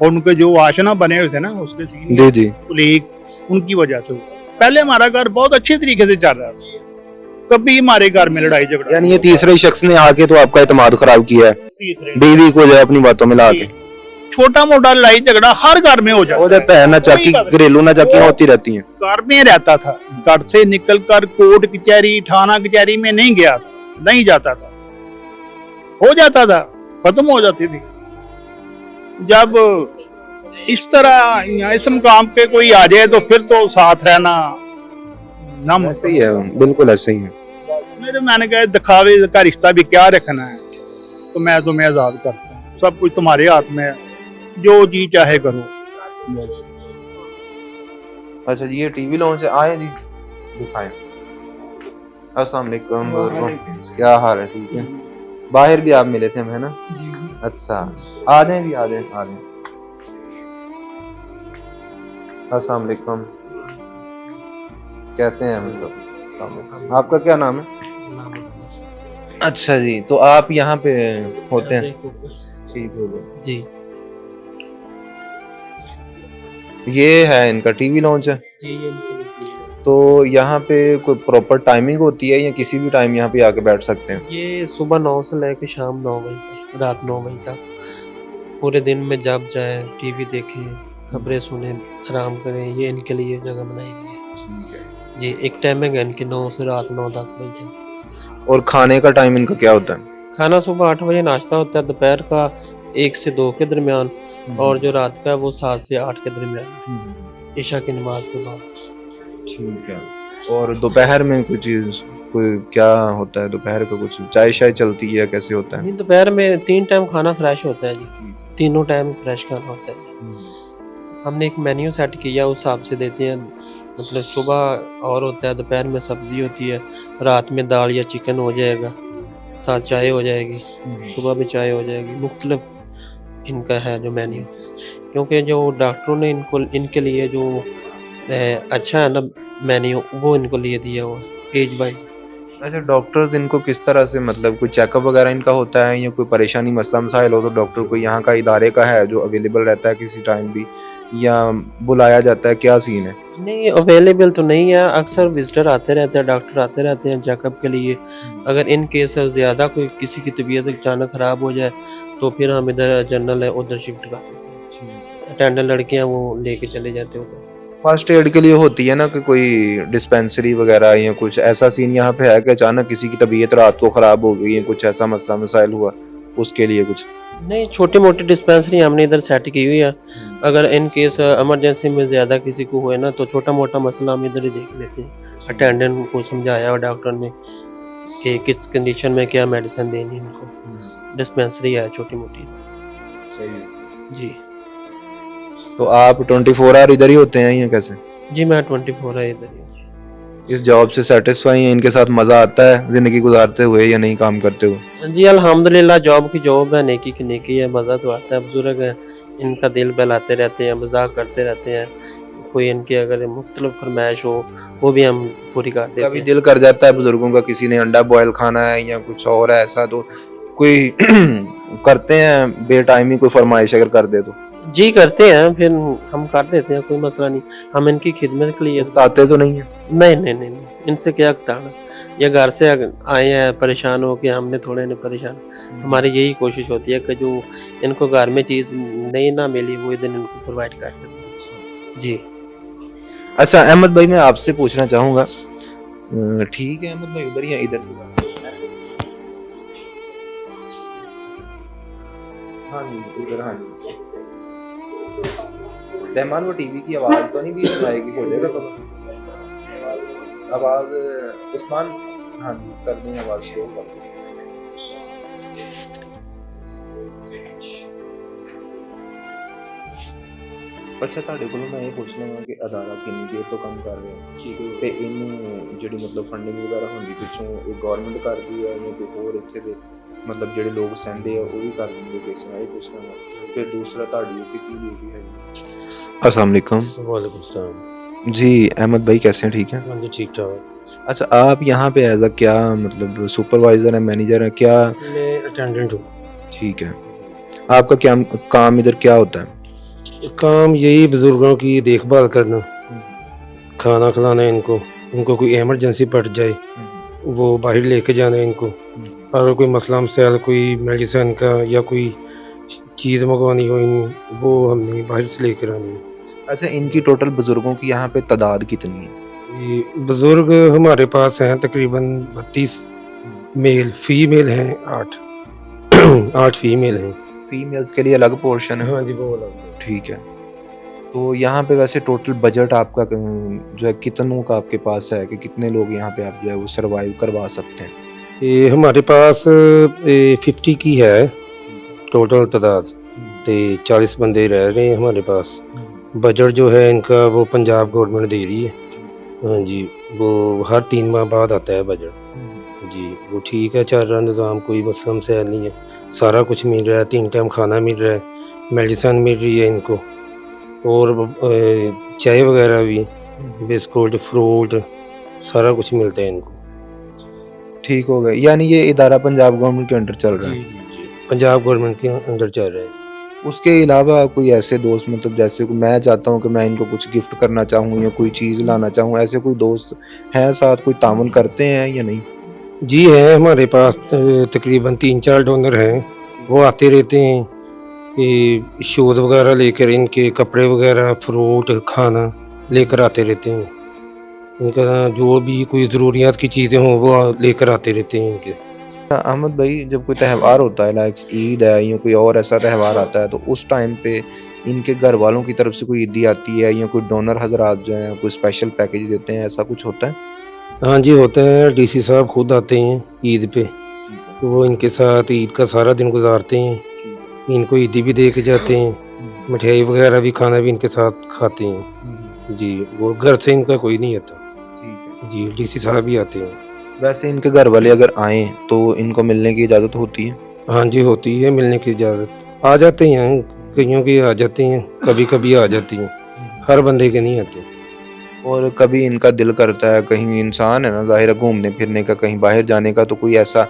और उनके जो आशना बने हुए थे ना उसके जी जी कुलीग, उनकी वजह से हुआ। पहले हमारा घर बहुत अच्छे तरीके से चल रहा था, कभी हमारे घर में लड़ाई झगड़ा। यानी ये तीसरे शख्स ने आके तो आपका एतमाद खराब किया है, बीवी को जो है अपनी बातों में ला के। छोटा मोटा लड़ाई झगड़ा हर घर में हो जाता है ना, चाकी घरेलू ना चाकी होती रहती हैं। घर में रहता था, घर से निकल कर कोर्ट कचहरी, थाना कचहरी में नहीं गया था, नहीं जाता था, हो जाता था, खत्म हो जाती थी। जब इस तरह इस मुकाम पे कोई आ जाए तो फिर तो साथ रहना ना, ऐसे ही है, बिल्कुल ऐसे ही है। मैंने कहा दिखावे का रिश्ता भी क्या रखना है, तो मैं तुम्हें आजाद करता हूँ, सब कुछ तुम्हारे हाथ में है, जो जी चाहे करो। अच्छा जी, ये टीवी लॉन्च है, आए जी दिखाएं। अस्सलाम वालेकुम बुजुर्गों, क्या हाल है? ठीक है, बाहर भी आप मिले थे हमें ना? अच्छा, आ जाएं जी, आ जाएं, आ जाएं। अस्सलाम वालेकुम, कैसे हैं हम सब? आपका क्या नाम है? अच्छा जी, तो आप यहाँ पे होते हैं? ठीक हो गया जी। ये है इनका टीवी लॉन्च है। जी, ये तो यहाँ पे कोई प्रॉपर टाइमिंग होती है या किसी भी टाइम यहाँ पे आके बैठ सकते हैं? ये सुबह 9 से लेकर शाम 9 बजे तक, रात 9 बजे तक। पूरे दिन में जब जाए टीवी देखें, खबरें सुने, आराम करें, ये इनके लिए जगह बनाई गई है जी। एक टाइमिंग है इनकी 9 से रात 9-10 बजे तक। और खाने का टाइम इनका क्या होता है? खाना सुबह 8 बजे नाश्ता होता है, दोपहर का 1 से 2 के दरमियान, और जो रात का है वो 7 से 8 के दरमियान, इशा की नमाज के बाद। ठीक है। और दोपहर में कोई चीज, कोई क्या होता है दोपहर का? कुछ चाय शाय चलती है, कैसे होता है? नहीं, दोपहर में 3 टाइम खाना फ्रेश होता है जी, तीनों टाइम फ्रेश खाना होता है जी। हमने एक मेन्यू सेट किया, उस हिसाब से देते हैं। मतलब सुबह और होता है, दोपहर में सब्जी होती है, रात में दाल या चिकन हो जाएगा, साथ चाय हो जाएगी, सुबह भी चाय हो जाएगी। मुख्तलिफ इनका है जो मेन्यू, क्योंकि जो डॉक्टरों ने इनके लिए जो अच्छा है ना मेन्यू, वो इनको लिए दिया हुआ एज वाइज। अच्छा, डॉक्टर्स इनको किस तरह से, मतलब कोई चेकअप वगैरह इनका होता है या कोई परेशानी मसला मसाइल हो तो डॉक्टर को यहाँ का इदारे का है जो अवेलेबल रहता है किसी टाइम भी, या बुलाया जाता है? क्या सीन है? नहीं, अवेलेबल तो नहीं है, अक्सर विजिटर आते रहते हैं, डॉक्टर आते रहते हैं चेकअप के लिए। अगर इन केस ज़्यादा कोई किसी की तबीयत अचानक ख़राब हो जाए तो फिर हम इधर जनरल है उधर शिफ्ट कर देते हैं। अटेंडेंट लड़कियां वो लेके चले जाते हैं उधर। फर्स्ट एड के लिए होती है ना कि कोई डिस्पेंसरी वगैरह या कुछ ऐसा सीन यहाँ पे है कि अचानक किसी की तबीयत रात को ख़राब हो गई है, कुछ ऐसा मसला मसाइल हुआ, उसके लिए कुछ? नहीं, छोटी मोटी डिस्पेंसरी हमने इधर सेट की हुई है। अगर इन केस इमरजेंसी में ज़्यादा किसी को हुए ना तो छोटा मोटा मसला हम इधर ही देख लेते हैं। अटेंडेंट को समझाया और डॉक्टर ने कि किस कंडीशन में क्या मेडिसिन देनी इनको। डिस्पेंसरी है छोटी मोटी। सही है जी तो आप 24 आवर इधर ही होते हैं या कैसे? जी, मैं 24 है इधर ही। इस जॉब से सेटिस्फाई हैं? इनके साथ मज़ा आता है ज़िंदगी गुजारते हुए या नहीं काम करते हुए? जी अल्हम्दुलिल्लाह, जॉब की जॉब है, नेकी की नेकी है, मज़ा तो आता है। बुजुर्ग हैं, इनका दिल बहलाते रहते हैं, मजाक करते रहते हैं। कोई इनकी अगर मुख्तलिफ फरमाइश हो वो भी हम पूरी कर देते कभी हैं। दिल कर जाता है बुजुर्गों का, किसी ने अंडा बॉयल खाना है या कुछ और है ऐसा, तो कोई करते हैं बेटाइमी कोई फरमाइश अगर कर दे तो? जी करते हैं, फिर हम कर देते हैं, कोई मसला नहीं। हम इनकी खिदमत के लिए बताते तो नहीं है? नहीं, इनसे क्या बताना। ये घर से आए हैं परेशान हो के, हमने थोड़े इन्हें परेशान। हमारी यही कोशिश होती है कि जो इनको घर में चीज़ नहीं ना मिली वो इधर इनको प्रोवाइड कर देते जी। अच्छा अहमद भाई, मैं आपसे पूछना चाहूँगा, ठीक है अहमद भाई, उधर या इधर? हाँ जी इधर, हाँ जी। रहमान, वो टीवी की आवाज़ तो नहीं भी सुनाएगी? हो जाएगा तो आवाज़ उस्मान, हाँ जी कर दें आवाज़ स्लो कर दें। अच्छा ਤੁਹਾਡੇ ਕੋਲੋਂ ਮੈਂ ਇਹ ਪੁੱਛਣਾ ਵਾ ਕਿ ਅਦਾਰਾ ਕਿੰਨੀ ਦੇਰ ਤੋਂ ਕੰਮ ਕਰ ਰਿਹਾ ਹੈ ਤੇ ਇਹਨੂੰ ਜਿਹੜੀ ਮਤਲਬ ਫੰਡਿੰਗ ਵਗੈਰਾ ਹੁੰਦੀ ਪਿੱਛੋਂ ਇਹ ਗਵਰਨਮੈਂਟ ਕਰਦੀ ਹੈ ਜਾਂ ਕੋਈ ਹੋਰ ਇੱਥੇ ਦੇ ਮਤਲਬ ਜਿਹੜੇ ਲੋਕ ਸਹਿੰਦੇ ਆ ਉਹ ਵੀ ਕਰ ਦਿੰਦੇ ਪੈਸੇ? ਇਹ ਪੁੱਛਣਾ ਵਾ। ਫਿਰ ਦੂਸਰਾ ਤੁਹਾਡੀ ਇੱਥੇ ਕੀ ਡਿਊਟੀ ਹੈ? अस्सलाम वालेकुम। वालेकुम सलाम। जी अहमद भाई कैसे हैं? ठीक है। हाँ जी, ठीक ठाक। अच्छा, आप यहाँ पे एज अ क्या मतलब सुपरवाइजर है, मैनेजर है क्या? मैं अटेंडेंट हूँ। ठीक है। आपका क्या काम इधर क्या होता है? काम यही बुजुर्गों की देखभाल करना, खाना खिलाना इनको कोई इमरजेंसी पड़ जाए वो बाहर लेके जाना इनको, और कोई मसला मसाइल, कोई मेडिसिन का या कोई चीज़ मंगवानी हो वो हमने बाहर से लेकर आनी है। अच्छा, इनकी टोटल बुजुर्गों की यहाँ पे तादाद कितनी है? ये बुजुर्ग हमारे पास हैं तकरीबन 32 मेल, फीमेल हैं 8 फीमेल हैं। फीमेल्स के लिए अलग पोर्शन है? हाँ जी, वो अलग है। ठीक है। तो यहाँ पे वैसे टोटल बजट आपका जो है कितनों का आपके पास है कि कितने लोग यहाँ पे आप जो है वो सर्वाइव करवा सकते हैं? ये हमारे पास 50 की है टोटल तादाद, तो 40 बंदे रह रहे हैं हमारे पास। बजट जो है इनका वो पंजाब गवर्नमेंट दे रही है। हाँ जी, वो हर 3 माह बाद आता है बजट जी। वो ठीक है, चल रहा निज़ाम, कोई मसला मसाइल नहीं है, सारा कुछ मिल रहा है। 3 टाइम खाना मिल रहा है, मेडिसिन मिल रही है इनको, और चाय वगैरह भी, बिस्कुट, फ्रूट, सारा कुछ मिलता है इनको। ठीक हो गया, यानी ये इदारा पंजाब गवर्नमेंट के अंडर चल रहा है? पंजाब गवर्नमेंट के अंदर चल रहा है। उसके अलावा कोई ऐसे दोस्त, मतलब जैसे कि मैं चाहता हूँ कि मैं इनको कुछ गिफ्ट करना चाहूँ या कोई चीज़ लाना चाहूँ, ऐसे कोई दोस्त हैं साथ, कोई तामुन करते हैं या नहीं? जी है, हमारे पास तकरीबन 3-4 डोनर हैं। वो आते रहते हैं, ये शूज़ वगैरह लेकर, इनके कपड़े वगैरह, फ्रूट, खाना लेकर आते रहते हैं। इनका जो भी कोई ज़रूरियात की चीज़ें हों वो लेकर आते रहते हैं इनके। अहमद भाई, जब कोई त्यौहार होता है, लाइक ईद है या कोई और ऐसा त्यौहार आता है, तो उस टाइम पे इनके घर वालों की तरफ से कोई ईदी आती है या कोई डोनर हजरात जो हैं कोई स्पेशल पैकेज देते हैं, ऐसा कुछ होता है? हाँ जी, होता है। डीसी साहब खुद आते हैं ईद पे, तो वो इनके साथ ईद का सारा दिन गुजारते हैं। इनको ईदी भी दे के जाते हैं, मिठाई वगैरह भी, खाना भी इनके साथ खाते हैं जी। वो घर से इनका कोई नहीं आता जी, डीसी साहब ही आते हैं। वैसे इनके घर वाले अगर आएँ तो इनको मिलने की इजाज़त होती है? हाँ जी, होती है मिलने की इजाज़त। आ जाते हैं, कईयों के आ जाते हैं, कभी-कभी आ जाती हैं, हर बंदे के नहीं आते। और कभी इनका दिल करता है, कहीं इंसान है ना ज़ाहिर है घूमने फिरने का, कहीं बाहर जाने का, तो कोई ऐसा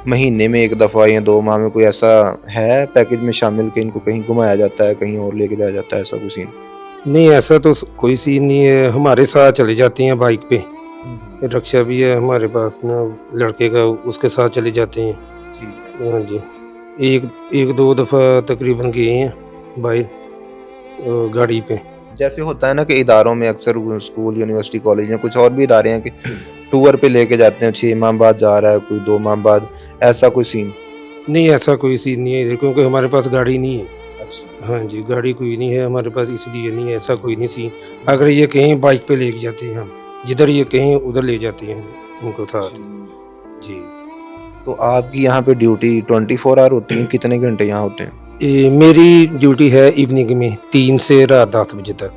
महीने में 1 दफ़ा या 2 माह में कोई ऐसा है पैकेज में शामिल कि इनको कहीं घुमाया जाता है, कहीं और लेके जाया जाता है, ऐसा कुछ सीन? नहीं, ऐसा तो कोई सीन नहीं है। हमारे साथ चले जाते हैं बाइक पे, रक्षा भी है हमारे पास ना लड़के का, उसके साथ चले जाते हैं। हाँ जी, एक 2 दफ़ा तकरीबन गए हैं बाहर गाड़ी पे। जैसे होता है ना कि इदारों में अक्सर स्कूल, यूनिवर्सिटी, कॉलेज या कुछ और भी इदारे हैं कि टूर पे लेके जाते हैं, 6 माह बाद जा रहा है कोई, 2 माह बाद, ऐसा कोई सीन? नहीं, ऐसा कोई सीन नहीं है इधर, क्योंकि हमारे पास गाड़ी नहीं है। हाँ जी, गाड़ी कोई नहीं है हमारे पास, इसलिए नहीं है, ऐसा कोई नहीं सीन। अगर ये कहीं बाइक पे लेके जाते हैं हम, जिधर ये कहीं उधर ले जाते हैं उनको साथ जी। तो आपकी यहाँ पे ड्यूटी 24 आवर होती है, कितने घंटे यहाँ होते हैं? मेरी ड्यूटी है इवनिंग में 3 से रात 10 बजे तक।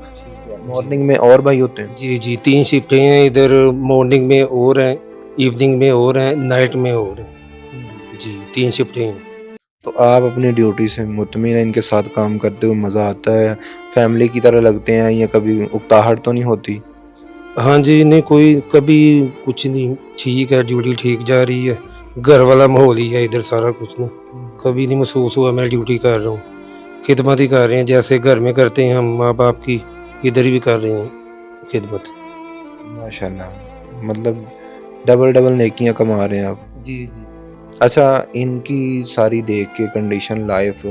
मॉर्निंग में और भाई होते हैं? जी, 3 शिफ्टें हैं इधर, मॉर्निंग में और हैं, इवनिंग में और हैं, नाइट में और हैं जी, 3 शिफ्टें हैं। तो आप अपनी ड्यूटी से मुतमिन हैं, इनके साथ काम करते हुए मज़ा आता है, फैमिली की तरह लगते हैं, या कभी उकताहट तो नहीं होती? हाँ जी, नहीं कोई कभी कुछ नहीं, ठीक है, ड्यूटी ठीक जा रही है, घर वाला माहौल ही है इधर सारा कुछ ना, कभी नहीं महसूस हुआ मैं ड्यूटी कर रहा हूँ। खिदमत ही कर रहे हैं, जैसे घर में करते हैं हम माँ बाप की, इधर भी कर रहे हैं खिदमत। माशाल्लाह, मतलब डबल नेकियां कमा रहे हैं आप। जी। अच्छा, इनकी सारी देख के कंडीशन लाइफ,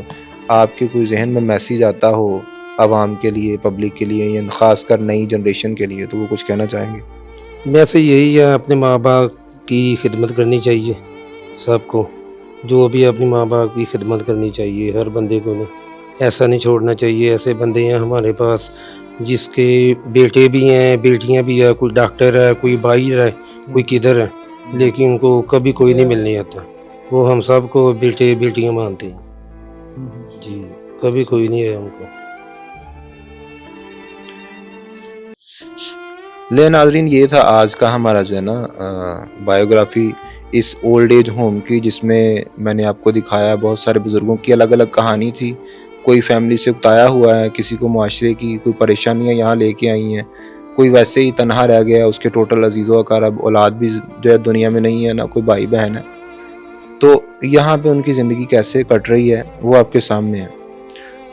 आपके कोई जहन में मैसेज आता हो आवाम के लिए, पब्लिक के लिए, या ख़ासकर नई जनरेशन के लिए, तो वो कुछ कहना चाहेंगे? वैसे यही है, अपने माँ बाप की खिदमत करनी चाहिए सबको, जो भी अपनी माँ बाप की खिदमत करनी चाहिए हर बंदे को ना, ऐसा नहीं छोड़ना चाहिए। ऐसे बंदे हैं हमारे पास जिसके बेटे भी हैं, बेटियां भी हैं, कोई डॉक्टर है, कोई बाहर है, कोई किधर है, लेकिन उनको कभी कोई नहीं मिलने आता। वो हम सबको बेटे बेटियां मानते हैं जी, कभी कोई नहीं है उनको। ले नाज़रीन, ये था आज का हमारा जो है ना बायोग्राफी इस ओल्ड एज होम की, जिसमें मैंने आपको दिखाया बहुत सारे बुज़ुर्गों की अलग अलग कहानी थी। कोई फैमिली से उकताया हुआ है, किसी को मुआशरे की कोई परेशानियाँ यहाँ लेके आई हैं, कोई वैसे ही तनहा रह गया, उसके टोटल अजीज़ो अकारब औलाद भी जो है दुनिया में नहीं है, ना कोई भाई बहन है। तो यहाँ पे उनकी ज़िंदगी कैसे कट रही है वो आपके सामने है।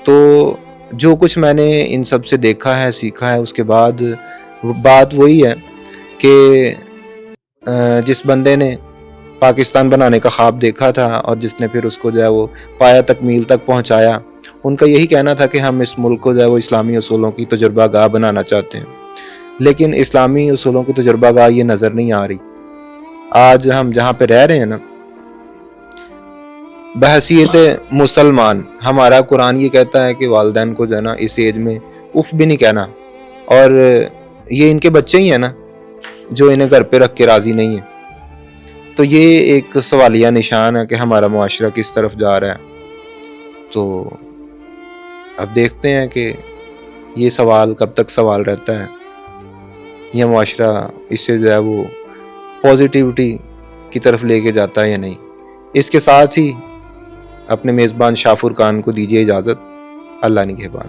तो जो कुछ मैंने इन सब से देखा है, सीखा है, उसके बाद बात वही है कि जिस बंदे ने पाकिस्तान बनाने का ख्वाब देखा था और जिसने फिर उसको जो है वो पाया, तकमील तक पहुंचाया, उनका यही कहना था कि हम इस मुल्क को जो है वो इस्लामी उसूलों की तजुर्बा गाह बनाना चाहते हैं। लेकिन इस्लामी उसूलों की तजुर्बा गाह ये नज़र नहीं आ रही। आज हम जहाँ पे रह रहे हैं ना, बहसीयत मुसलमान, हमारा कुरान ये कहता है कि वालिदैन को जो है ना इस एज में उफ भी नहीं कहना, और ये इनके बच्चे ही हैं ना जो इन्हें घर पे रख के राज़ी नहीं है। तो ये एक सवालिया निशान है कि हमारा मुआशरा किस तरफ जा रहा है। तो अब देखते हैं कि ये सवाल कब तक सवाल रहता है, यह मुआशरा इससे जो है वो पॉजिटिविटी की तरफ लेके जाता है या नहीं। इसके साथ ही अपने मेज़बान शाफुर खान को दीजिए इजाज़त। अल्लाह निगहबान।